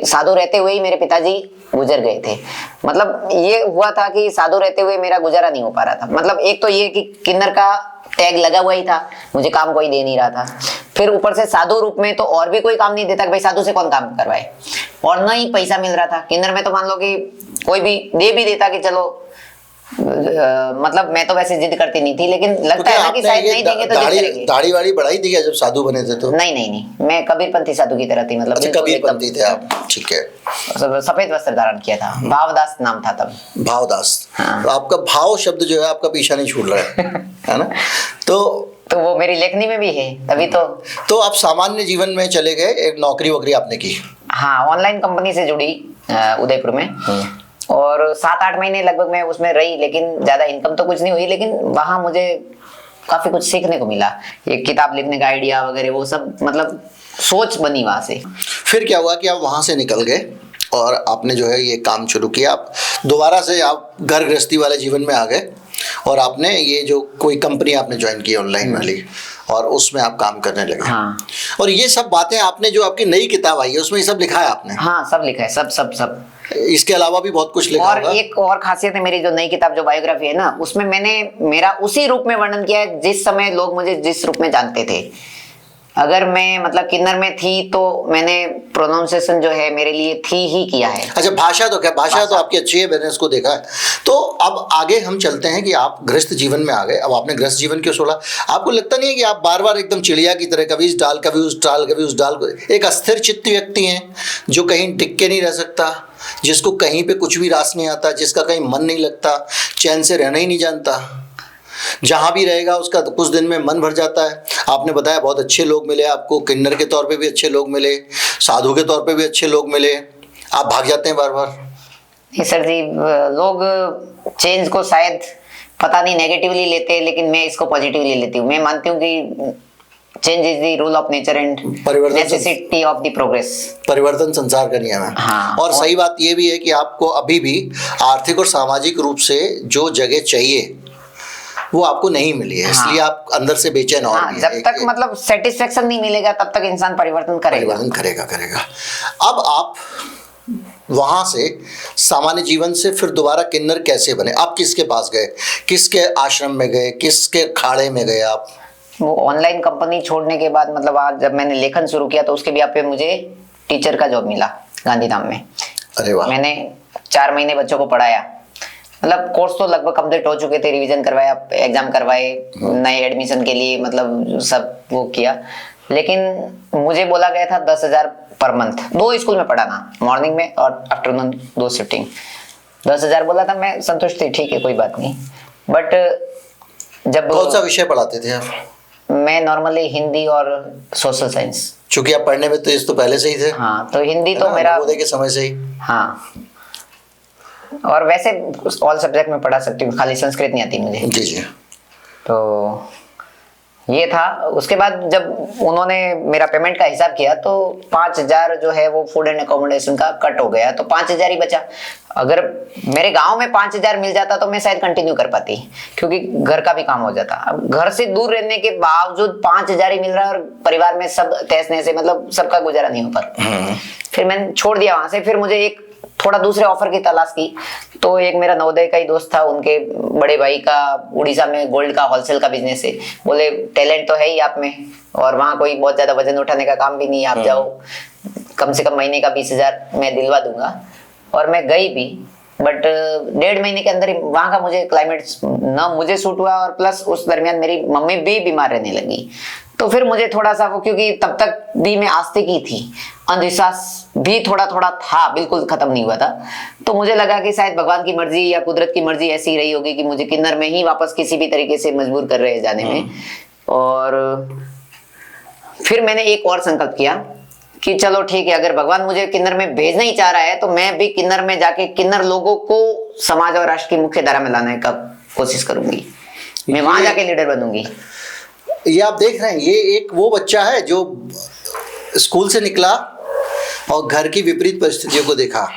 साधु रहते हुए ही मेरे पिताजी गुजर गए थे। मतलब ये हुआ था कि साधु रहते हुए मेरा गुजारा नहीं हो पा रहा था। मतलब एक तो ये कि किन्नर का टैग लगा हुआ ही था, मुझे काम कोई दे नहीं रहा था। फिर ऊपर से साधु रूप में तो और भी कोई काम नहीं देता कि भाई साधु से कौन काम करवाए, और ना ही पैसा मिल रहा था। किन्नर में तो मान लो कि कोई भी दे भी देता कि चलो, मतलब मैं तो वैसे जिद करती नहीं थी, लेकिन लगता है ना कि शायद नहीं देंगे तो जिद करेंगे। दाढ़ी वाड़ी बढ़ाई थी क्या जब साधु बने थे? तो नहीं, मैं कबीरपंथी साधु की तरह थी। मतलब अच्छा, कबीरपंथी थे आप, ठीक है। सफेद वस्त्र धारण किया था, भावदास नाम था तब। भावदास। हाँ। तो आपका भाव शब्द जो है आपका पीछा नहीं छूट रहा है ना? तो वो मेरी लेखनी में भी है तभी तो आप सामान्य जीवन में चले गए, एक नौकरी वोकरी आपने की? हाँ, ऑनलाइन कंपनी से जुड़ी उदयपुर में, और 7-8 महीने लगभग मैं उसमें रही, लेकिन ज्यादा इनकम तो कुछ नहीं हुई। लेकिन वहां मुझे काफी कुछ सीखने को मिला, ये किताब लिखने का आइडिया वगैरह, वो सब मतलब सोच बनी वहां से। फिर क्या हुआ कि आप वहां से निकल गए और आपने जो है ये काम शुरू किया, आप दोबारा से आप घर गृहस्थी वाले जीवन में आ गए और आपने ये जो कोई कंपनी आपने ज्वाइन की ऑनलाइन वाली, और उसमें आप काम करने लगे। हाँ। और ये सब बातें आपने, जो आपकी नई किताब आई है उसमें ये सब लिखा है आपने? हाँ, सब लिखा है, सब। इसके अलावा भी बहुत कुछ लिखा और होगा। एक और खासियत है मेरी जो नई किताब जो बायोग्राफी है ना, उसमें मैंने मेरा उसी रूप में वर्णन किया है जिस समय लोग मुझे जिस रूप में जानते थे। अगर मैं मतलब किन्नर में थी तो मैंने प्रोनाउंसिएशन जो है मेरे लिए थी ही किया है। अच्छा, भाषा तो क्या, भाषा तो आपकी अच्छी है, मैंने इसको देखा है। तो अब आगे हम चलते हैं कि आप गृहस्थ जीवन में आ गए। अब आपने गृहस्थ जीवन क्यों छोड़ा? आपको लगता नहीं है कि आप बार बार एकदम चिड़िया की तरह कभी इस डाल कभी उस डाल कभी उस डाल, एक अस्थिर चित्त व्यक्ति हैं जो कहीं टिक के नहीं रह सकता, जिसको कहीं पे कुछ भी रास नहीं आता, जिसका कहीं मन नहीं लगता, चैन से रहना ही नहीं जानता, जहां भी रहेगा उसका कुछ दिन में मन भर जाता है? आपने बताया बहुत अच्छे लोग मिले आपको, किन्नर के तौर पे भी अच्छे लोग मिले, साधु के तौर पे भी अच्छे लोग मिले, आप भाग जाते हैं बार बार? नहीं सर जी, लोग चेंज को शायद पता नहीं नेगेटिवली लेते हैं, लेकिन मैं इसको पॉजिटिवली लेती हूँ। मैं मानती हूँ कि change is the rule of nature and necessity of the progress. परिवर्तन संसार का नियम है। हाँ, और सही बात यह भी है कि आपको अभी भी आर्थिक और सामाजिक रूप से जो जगह चाहिए वो आपको नहीं मिली है। हाँ। इसलिए आप अंदर से बेचैन और भी हैं। जब तक मतलब सेटिस्फेक्शन नहीं मिलेगा तब तक इंसान परिवर्तन करेगा। करेगा। अब आप वहां से सामान्य जीवन से फिर दोबारा किन्नर कैसे बने? आप किसके पास गए, किसके आश्रम में गए, किसके खाड़े में गए आप? वो ऑनलाइन कंपनी छोड़ने के बाद मतलब आज जब मैंने लेखन शुरू किया तो उसके भी पे मुझे टीचर का जॉब मिला गांधीधाम में। अरे वाह। मैंने 4 महीने बच्चों को पढ़ाया, मतलब कोर्स तो लगभग कंप्लीट हो चुके थे, रिवीजन करवाया, एग्जाम करवाए, नए एडमिशन के लिए मतलब सब वो किया। लेकिन मुझे बोला गया था 10,000 पर मंथ, 2 स्कूल में पढ़ाना, मॉर्निंग में और आफ्टरनून 2 शिफ्टिंग। 10,000 बोला था, मैं संतुष्ट थी, ठीक है कोई बात नहीं। बट जब कौन सा विषय पढ़ाते थे आप? मैं नॉर्मली हिंदी और सोशल साइंस। चूंकि आप पढ़ने में तेज तो पहले से ही थे। हाँ, तो हिंदी तो है ना, मेरा नवोदय के समय से ही। हाँ, और वैसे ऑल सब्जेक्ट में पढ़ा सकती हूँ, खाली संस्कृत नहीं आती मुझे। जी जी। तो ये था। उसके बाद जब उन्होंने मेरा पेमेंट का हिसाब किया तो 5,000 जो है वो फूड एंड अकोमोडेशन का कट हो गया, तो 5,000 ही बचा। अगर मेरे गांव में 5,000 मिल जाता तो मैं शायद कंटिन्यू कर पाती, क्योंकि घर का भी काम हो जाता। अब घर से दूर रहने के बावजूद 5,000 ही मिल रहा है और परिवार में सब तहसने से मतलब सबका गुजारा नहीं हो पा। फिर मैंने छोड़ दिया वहां से। फिर मुझे एक थोड़ा दूसरे ऑफर की तलाश की, तो एक मेरा नवोदय का ही दोस्त था, उनके बड़े भाई का उड़ीसा में गोल्ड का होलसेल का बिजनेस है। बोले टैलेंट तो है ही आप में, और वहाँ कोई बहुत ज्यादा वजन उठाने का काम भी नहीं, आप जाओ, कम से कम महीने का 20,000 मैं दिलवा दूंगा। और मैं गई भी, बट 1.5 महीने के अंदर ही वहाँ का मुझे क्लाइमेट ना मुझे सूट हुआ, और प्लस उस दरमियान मेरी मम्मी भी बीमार रहने लगी। तो फिर मुझे थोड़ा सा वो, क्योंकि तब तक भी मैं आस्तिक ही थी, अंधविश्वास भी थोड़ा थोड़ा था, बिल्कुल खत्म नहीं हुआ था। तो मुझे लगा कि शायद भगवान की मर्जी या कुदरत की मर्जी ऐसी ही रही होगी कि मुझे किन्नर में ही वापस किसी भी तरीके से मजबूर कर रहे जाने में। और फिर मैंने एक और संकल्प किया कि चलो ठीक है, अगर भगवान मुझे किन्नर में भेजना ही चाह रहा है तो मैं भी किन्नर में जाके किन्नर लोगों को समाज और राष्ट्र की मुख्य धारा में लाने का कोशिश करूंगी। मैं वहां जाके लीडर बनूंगी। ये आप देख रहे हैं, ये एक वो बच्चा है जो स्कूल से निकला और घर की विपरीत परिस्थितियों को देखा,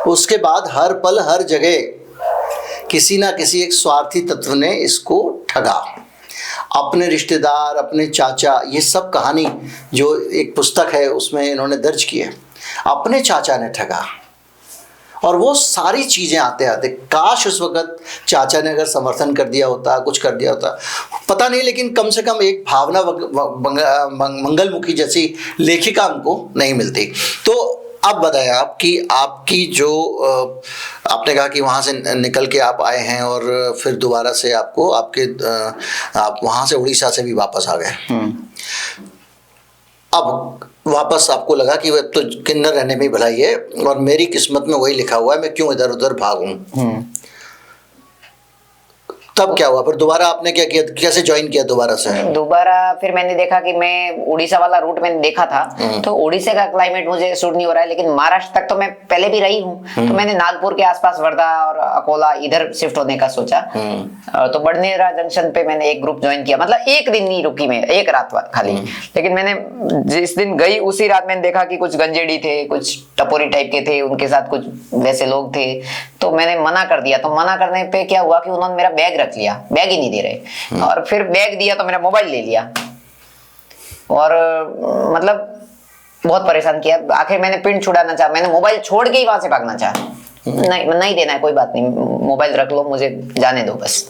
उसके बाद हर पल हर जगह किसी ना किसी एक स्वार्थी तत्व ने इसको ठगा। अपने रिश्तेदार, अपने चाचा, ये सब कहानी जो एक पुस्तक है उसमें इन्होंने दर्ज की है, अपने चाचा ने ठगा। और वो सारी चीज़ें आते आते, काश उस वक़्त चाचा ने अगर समर्थन कर दिया होता, कुछ कर दिया होता, पता नहीं, लेकिन कम से कम एक भावना मंगलमुखी जैसी लेखिका हमको नहीं मिलती। तो अब बताएं आप कि आपकी जो आपने कहा कि वहाँ से निकल के आप आए हैं और फिर दोबारा से आपको आप वहाँ से उड़ीसा से भी वापस आ गए। अब वापस आपको लगा कि अब तो किन्नर रहने में ही भलाई है और मेरी किस्मत में वही लिखा हुआ है, मैं क्यों इधर उधर भागूं। तब क्या हुआ? फिर दोबारा आपने क्या किया, कैसे ज्वाइन किया दोबारा से? दोबारा फिर मैंने देखा कि मैं उड़ीसा वाला रूट मैंने देखा था, तो उड़ीसा का क्लाइमेट मुझे सूट नहीं हो रहा है, लेकिन महाराष्ट्र तक तो मैं पहले भी रही हूँ। तो मैंने नागपुर के आसपास वर्धा और अकोला इधर शिफ्ट होने का सोचा। तो बड़नेरा जंक्शन पे मैंने एक ग्रुप ज्वाइन किया, मतलब एक दिन नहीं रुकी मैं, एक रात खाली। लेकिन मैंने जिस दिन गई उसी रात मैंने देखा कि कुछ गंजेड़ी थे, कुछ टपोरी टाइप के थे, उनके साथ कुछ वैसे लोग थे। तो मैंने मना कर दिया। तो मना करने पे क्या हुआ कि उन्होंने मेरा बैग रख लिया, बैग ही नहीं दे रहे, और फिर बैग दिया तो मेरा मोबाइल ले लिया, और मतलब बहुत परेशान किया। आखिर मैंने पिन छुड़ाना चाहा, मैंने मोबाइल छोड़ के ही वहां से भागना चाहा। नहीं देना है, कोई बात नहीं, मोबाइल रख लो, मुझे जाने दो बस।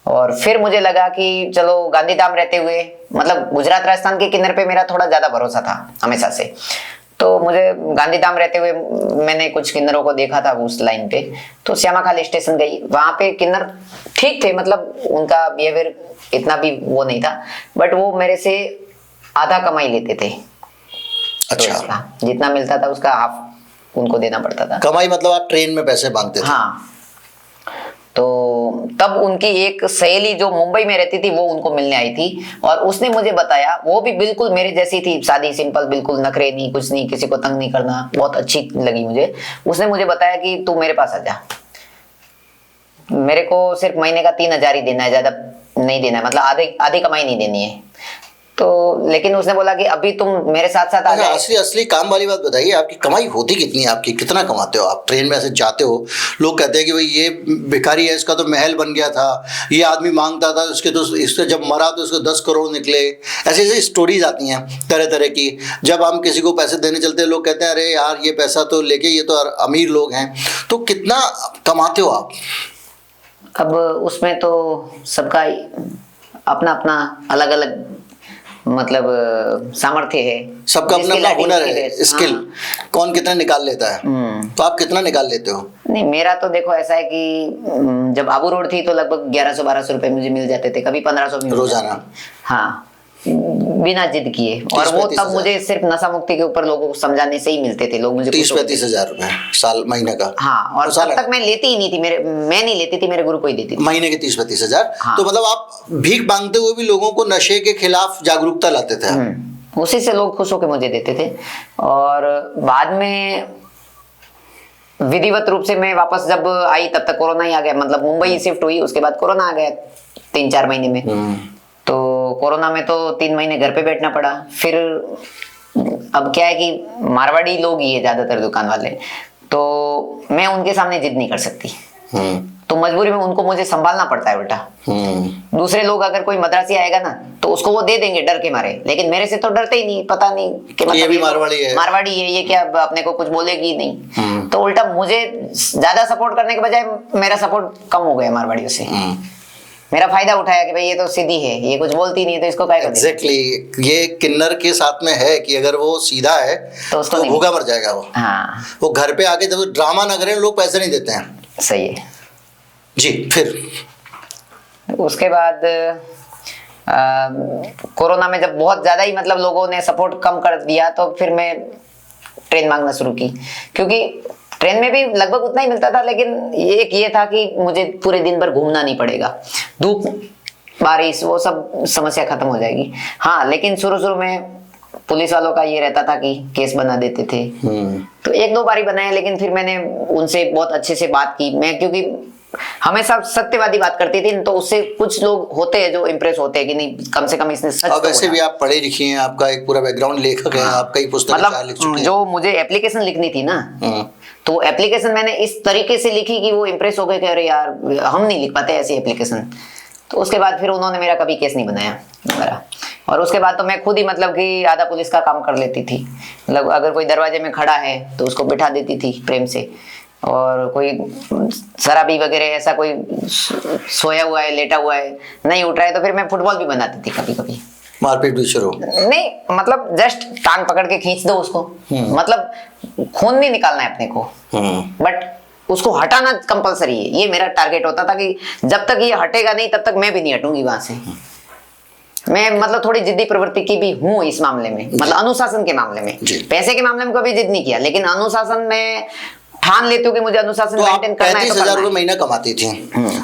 और फिर मुझे लगा कि चलो गांधीधाम रहते हुए, मतलब गुजरात राजस्थान के किन्नर पे मेरा थोड़ा ज्यादा भरोसा था हमेशा से, तो मुझे गांधीधाम रहते हुए मैंने कुछ किन्नरों को देखा था उस लाइन पे। तो श्यामा खाली स्टेशन गई, वहां पे किन्नर ठीक थे, मतलब उनका बिहेवियर इतना भी वो नहीं था, बट वो मेरे से आधा कमाई लेते थे। अच्छा। तो जितना मिलता था उसका हाफ उनको देना पड़ता था। कमाई मतलब आप ट्रेन में पैसे बांधते थे? हाँ। तो तब उनकी एक सहेली जो मुंबई में रहती थी वो उनको मिलने आई थी, और उसने मुझे बताया, वो भी बिल्कुल मेरे जैसी थी, सादी सिंपल, बिल्कुल नखरे नहीं, कुछ नहीं, किसी को तंग नहीं करना, बहुत अच्छी लगी मुझे। उसने मुझे बताया कि तू मेरे पास आ जा, मेरे को सिर्फ महीने का 3,000 ही देना है, ज्यादा नहीं देना है, मतलब आधी कमाई नहीं देनी है। तो लेकिन उसने बोला कि अभी तुम मेरे साथ साथ आ अच्छा, जाए। असली असली काम वाली बात बताइए, आपकी कमाई होती कितनी है? आपकी कितना कमाते हो आप? ट्रेन में ऐसे जाते हो, लोग कहते हैं कि भाई ये भिखारी है, इसका तो महल बन गया था, ये आदमी मांगता था, उसके तो इससे जब मरा तो उसको 10 करोड़ निकले। ऐसे ऐसे स्टोरीज आती हैं तरह तरह की। जब हम किसी को पैसे देने चलते हैं, लोग कहते हैं अरे यार ये पैसा तो लेके, ये तो अमीर लोग हैं। तो कितना कमाते हो आप? अब उसमें तो सबका अपना अपना अलग अलग मतलब सामर्थ्य है, सबका अपना जिसकी अपना लाठी हुनर उसकी है, रेस। स्किल। हाँ। कौन कितना निकाल लेता है। तो आप कितना निकाल लेते हो? नहीं, मेरा तो देखो ऐसा है कि जब आबू रोड थी तो लगभग 1100-1200 रुपए मुझे मिल जाते थे, कभी 1500 भी मिल रोजाना? जाते थे। हाँ, बिना जिद किए। और वो 30-35 तब हजार। मुझे सिर्फ नशा मुक्ति के ऊपर लोगों को समझाने से ही मिलते थे, लोग मुझे 30-35 हजार रुपए साल, महीने का? हाँ, और साल तब तक मैं लेती ही नहीं थी, मैं नहीं लेती थी, मेरे गुरु को ही देती थी। महीने के 30-35 हजार। हाँ। तो मतलब आप भीख मांगते हुए भी लोगों को नशे के खिलाफ जागरूकता लाते थे? उसी से लोग खुश होकर मुझे देते थे। और बाद में विधिवत रूप से मैं वापस जब आई तब तक कोरोना ही आ गया, मतलब मुंबई शिफ्ट हुई, उसके बाद कोरोना आ गया 3-4 महीने में। तो कोरोना में तो 3 महीने घर पे बैठना पड़ा। फिर अब क्या है कि मारवाड़ी लोग ही है ज्यादातर दुकान वाले, तो मैं उनके सामने जिद नहीं कर सकती, तो मजबूरी में उनको मुझे संभालना पड़ता है उल्टा। दूसरे लोग अगर कोई मद्रासी आएगा ना तो उसको वो दे देंगे डर के मारे, लेकिन मेरे से तो डरते ही नहीं, पता नहीं कि मतलब ये भी तो मारवाड़ी है, मारवाड़ी है, ये क्या अपने को कुछ बोलेगी नहीं। तो उल्टा मुझे ज्यादा सपोर्ट करने के बजाय मेरा सपोर्ट कम हो गया मारवाड़ियों से। मेरा फायदा उठाया कि भाई ये तो सीधी है, ये कुछ बोलती नहीं, तो इसको क्या कर दें। एग्जैक्टली। ये किन्नर के साथ में है कि अगर वो सीधा है तो उसको नहीं, भूखा मर जाएगा वो। हाँ, वो घर पे आके जब ड्रामा ना करें, लोग पैसे नहीं देते हैं। सही है। जी। फिर उसके बाद कोरोना में जब बहुत ज्यादा ही मतलब लोगों ने सपोर्ट कम कर दिया, तो फिर मैं ट्रेन मांगना शुरू की, क्योंकि ट्रेन में भी लगभग उतना ही मिलता था, लेकिन एक ये था कि मुझे पूरे दिन भर घूमना नहीं पड़ेगा, धूप बारिश वो सब समस्या खत्म हो जाएगी। हाँ, लेकिन शुरू में पुलिस वालों का ये रहता था कि केस बना देते थे, तो 1-2 बार ही बनाया, लेकिन फिर मैंने उनसे बहुत अच्छे से बात की। मैं क्योंकि हमेशा सत्यवादी बात करती थी, तो उससे कुछ लोग होते हैं जो इम्प्रेस होते हैं कि नहीं, कम से कम इसने सच अब तो वैसे बोला। भी आप पढ़े लिखे हैं, आपका एक पूरा बैकग्राउंड, लेखक है, आप कई पुस्तकें लिख मतलब चुके हैं। जो मुझे एप्लीकेशन लिखनी थी ना, तो एप्लीकेशन मैंने इस तरीके से लिखी कि वो इम्प्रेस हो गए कि अरे यार हम नहीं लिख पाते ऐसी एप्लीकेशन। तो उसके बाद फिर उन्होंने मेरा कभी केस नहीं बनाया मेरा। और उसके बाद तो मैं खुद ही मतलब कि आधा पुलिस का काम कर लेती थी। मतलब अगर कोई दरवाजे में खड़ा है तो उसको बिठा देती थी प्रेम से, और कोई शराबी वगैरह ऐसा कोई सोया हुआ है, लेटा हुआ है, नहीं उठ रहा है, तो फिर मैं फुटबॉल भी बनाती थी कभी कभी। मारपीट भी शुरू? नहीं, मतलब जस्ट टांग पकड़ के खींच दो उसको, मतलब खून नहीं निकालना है अपने को, बट उसको हटाना कंपलसरी है। ये मेरा टारगेट होता था कि जब तक ये हटेगा नहीं तब तक मैं भी नहीं हटूंगी वहां से। मैं मतलब थोड़ी जिद्दी प्रवृत्ति की भी हूँ इस मामले में, मतलब अनुशासन के मामले में। पैसे के मामले में कभी जिद नहीं किया, लेकिन अनुशासन में ठान लेती हूँ कि मुझे अनुशासन तो आप मेंटेन करना है। 35,000 रुपये महीना कमाती थी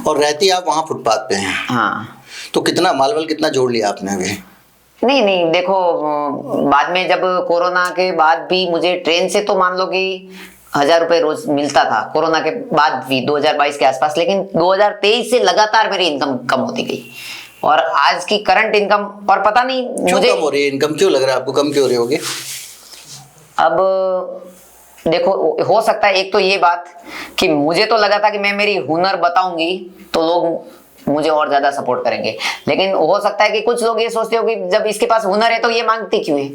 और रहती आप वहां फुटपाथ पे हैं। हाँ, तो कितना मालवल कितना जोड़ लिया आपने अभी? नहीं देखो, बाद में जब कोरोना के बाद भी मुझे ट्रेन से तो मान लो कि 1000 रुपए रोज मिलता था, कोरोना के बाद भी 2022 के आसपास, लेकिन 2023 से लगातार मेरी इनकम कम होती गई, और आज की करंट इनकम, और पता नहीं क्यों मुझे कम हो रही है इनकम? क्यों लग रहा है आपको कम क्यों हो रही होगी? अब देखो, हो सकता है एक तो ये बात कि मुझे तो लगा था कि मैं मेरी हुनर बताऊंगी तो लोग मुझे और ज्यादा सपोर्ट करेंगे, लेकिन हो सकता है कि कुछ लोग ये सोचते हो कि जब इसके पास हुनर है तो ये मांगती क्यों है।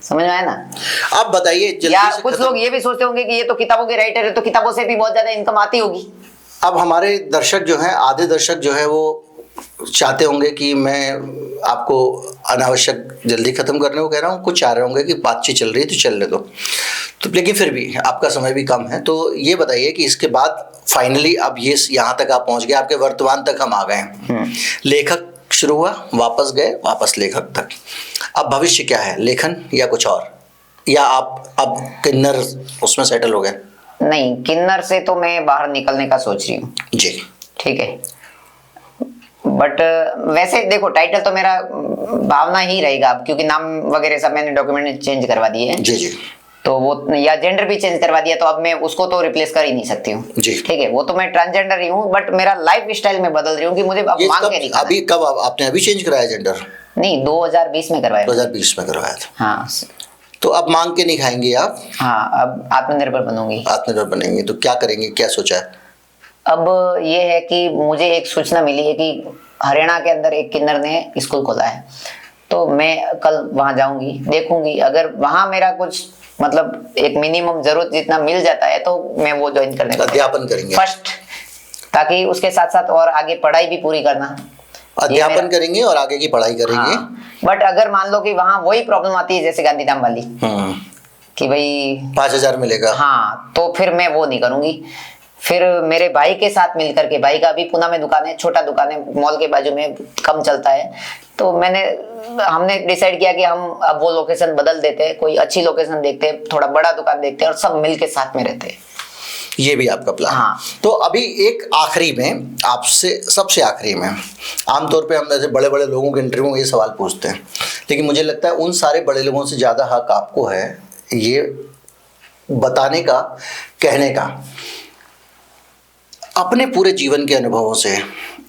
समझ में आया ना? आप बताइए जल्दी या से कुछ लोग ये भी सोचते होंगे कि ये तो किताबों के राइटर है, तो किताबों से भी बहुत ज्यादा इनकम आती होगी। अब हमारे दर्शक जो हैं, आधे दर्शक जो है वो चाहते होंगे कि मैं आपको अनावश्यक जल्दी खत्म करने को कह रहा हूँ, कुछ चाह रहे होंगे कि बातचीत चल रही है तो चलने दो, तो लेकिन फिर भी आपका समय भी कम है, तो ये बताइए कि इसके बाद फाइनली अब ये यहाँ तक आप पहुँच गए, आपके वर्तमान तक हम आ गए हैं। लेखक शुरू हुआ, वापस गए, वापस लेखक तक। अब भविष्य क्या है, लेखन या कुछ और, या आप अब किन्नर उसमें सेटल हो गए? नहीं, किन्नर से तो मैं बाहर निकलने का सोच रही हूँ। जी, ठीक है, बट वैसे देखो टाइटल तो मेरा भावना ही रहेगा अब, क्योंकि नाम वगैरह सब मैंने डॉक्यूमेंट चेंज करवा दिए हैं। जी जी। तो वो, या जेंडर भी चेंज करवा दिया, तो अब मैं उसको तो रिप्लेस कर ही नहीं सकती हूँ। ठीक है, वो तो मैं ट्रांसजेंडर ही हूँ, बट मेरा लाइफ स्टाइल में बदल रही हूँ कि मुझे अब मांग के नहीं करना। अभी कब आपने अभी चेंज कराया जेंडर? नहीं, 2020 में करवाया। 2020 में करवाया था। हाँ तो अब मांग के नहीं खाएंगे आप? हाँ, अब आत्मनिर्भर बनूंगी। आत्मनिर्भर बनेंगे तो क्या करेंगे, क्या सोचा है? अब ये है कि मुझे एक सूचना मिली है कि हरियाणा के अंदर एक किन्नर ने स्कूल खोला है, तो मैं कल वहां जाऊंगी, देखूंगी। अगर वहां मेरा कुछ मतलब एक मिनिमम जरूरत जितना मिल जाता है तो मैं वो ज्वाइन करने का अध्यापन करेंगे फर्स्ट, ताकि उसके साथ साथ और आगे पढ़ाई भी पूरी करना। अध्यापन करेंगे और आगे की पढ़ाई करेंगे। बट अगर मान लो कि वहां वही प्रॉब्लम आती है जैसे गांधीधाम वाली, कि भाई 5,000 मिलेगा, हाँ, तो फिर मैं वो नहीं करूंगी। फिर मेरे भाई के साथ मिलकर के, भाई का अभी पुणे में दुकान है, छोटा दुकान है, मॉल के बाजू में, कम चलता है, तो हमने डिसाइड किया कि हम अब वो लोकेशन बदल देते हैं, कोई अच्छी लोकेशन देखते हैं, थोड़ा बड़ा दुकान देखते हैं और सब मिल के साथ में रहते हैं। ये भी आपका प्लान? हाँ। तो अभी एक आखिरी में आपसे, सबसे आखिरी में, आमतौर पे हम ऐसे बड़े बड़े लोगों के इंटरव्यू में ये सवाल पूछते हैं, लेकिन मुझे लगता है उन सारे बड़े लोगों से ज़्यादा हक आपको है ये बताने का, कहने का। अपने पूरे जीवन के अनुभवों से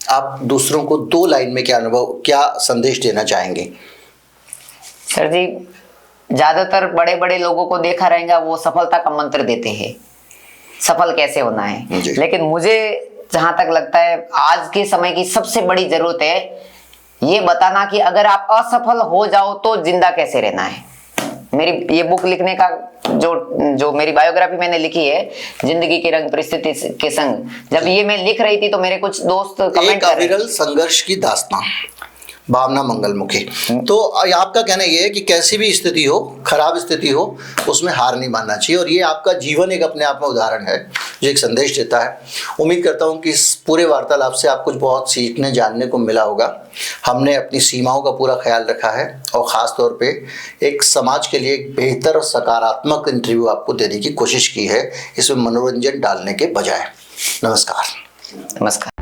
आप दूसरों को 2 लाइन में क्या संदेश देना चाहेंगे? सर जी, ज्यादातर बड़े बड़े लोगों को देखा रहेगा वो सफलता का मंत्र देते हैं, सफल कैसे होना है, लेकिन मुझे जहां तक लगता है आज के समय की सबसे बड़ी जरूरत है ये बताना कि अगर आप असफल हो जाओ तो जिंदा कैसे रहना है। मेरी ये बुक लिखने का जो मेरी बायोग्राफी मैंने लिखी है, जिंदगी के रंग परिस्थिति के संग, जब ये मैं लिख रही थी तो मेरे कुछ दोस्त कमेंट कर रहे थे, अविरल संघर्ष की दास्तां, भावना मंगलमुखी। तो आपका कहना ये है कि कैसी भी स्थिति हो, खराब स्थिति हो, उसमें हार नहीं मानना चाहिए, और ये आपका जीवन एक अपने आप में उदाहरण है जो एक संदेश देता है। उम्मीद करता हूँ कि इस पूरे वार्तालाप से आप कुछ बहुत सीखने जानने को मिला होगा। हमने अपनी सीमाओं का पूरा ख्याल रखा है और ख़ास तौर पे एक समाज के लिए एक बेहतर सकारात्मक इंटरव्यू आपको देने की कोशिश की है, इसमें मनोरंजन डालने के बजाय। नमस्कार। नमस्कार।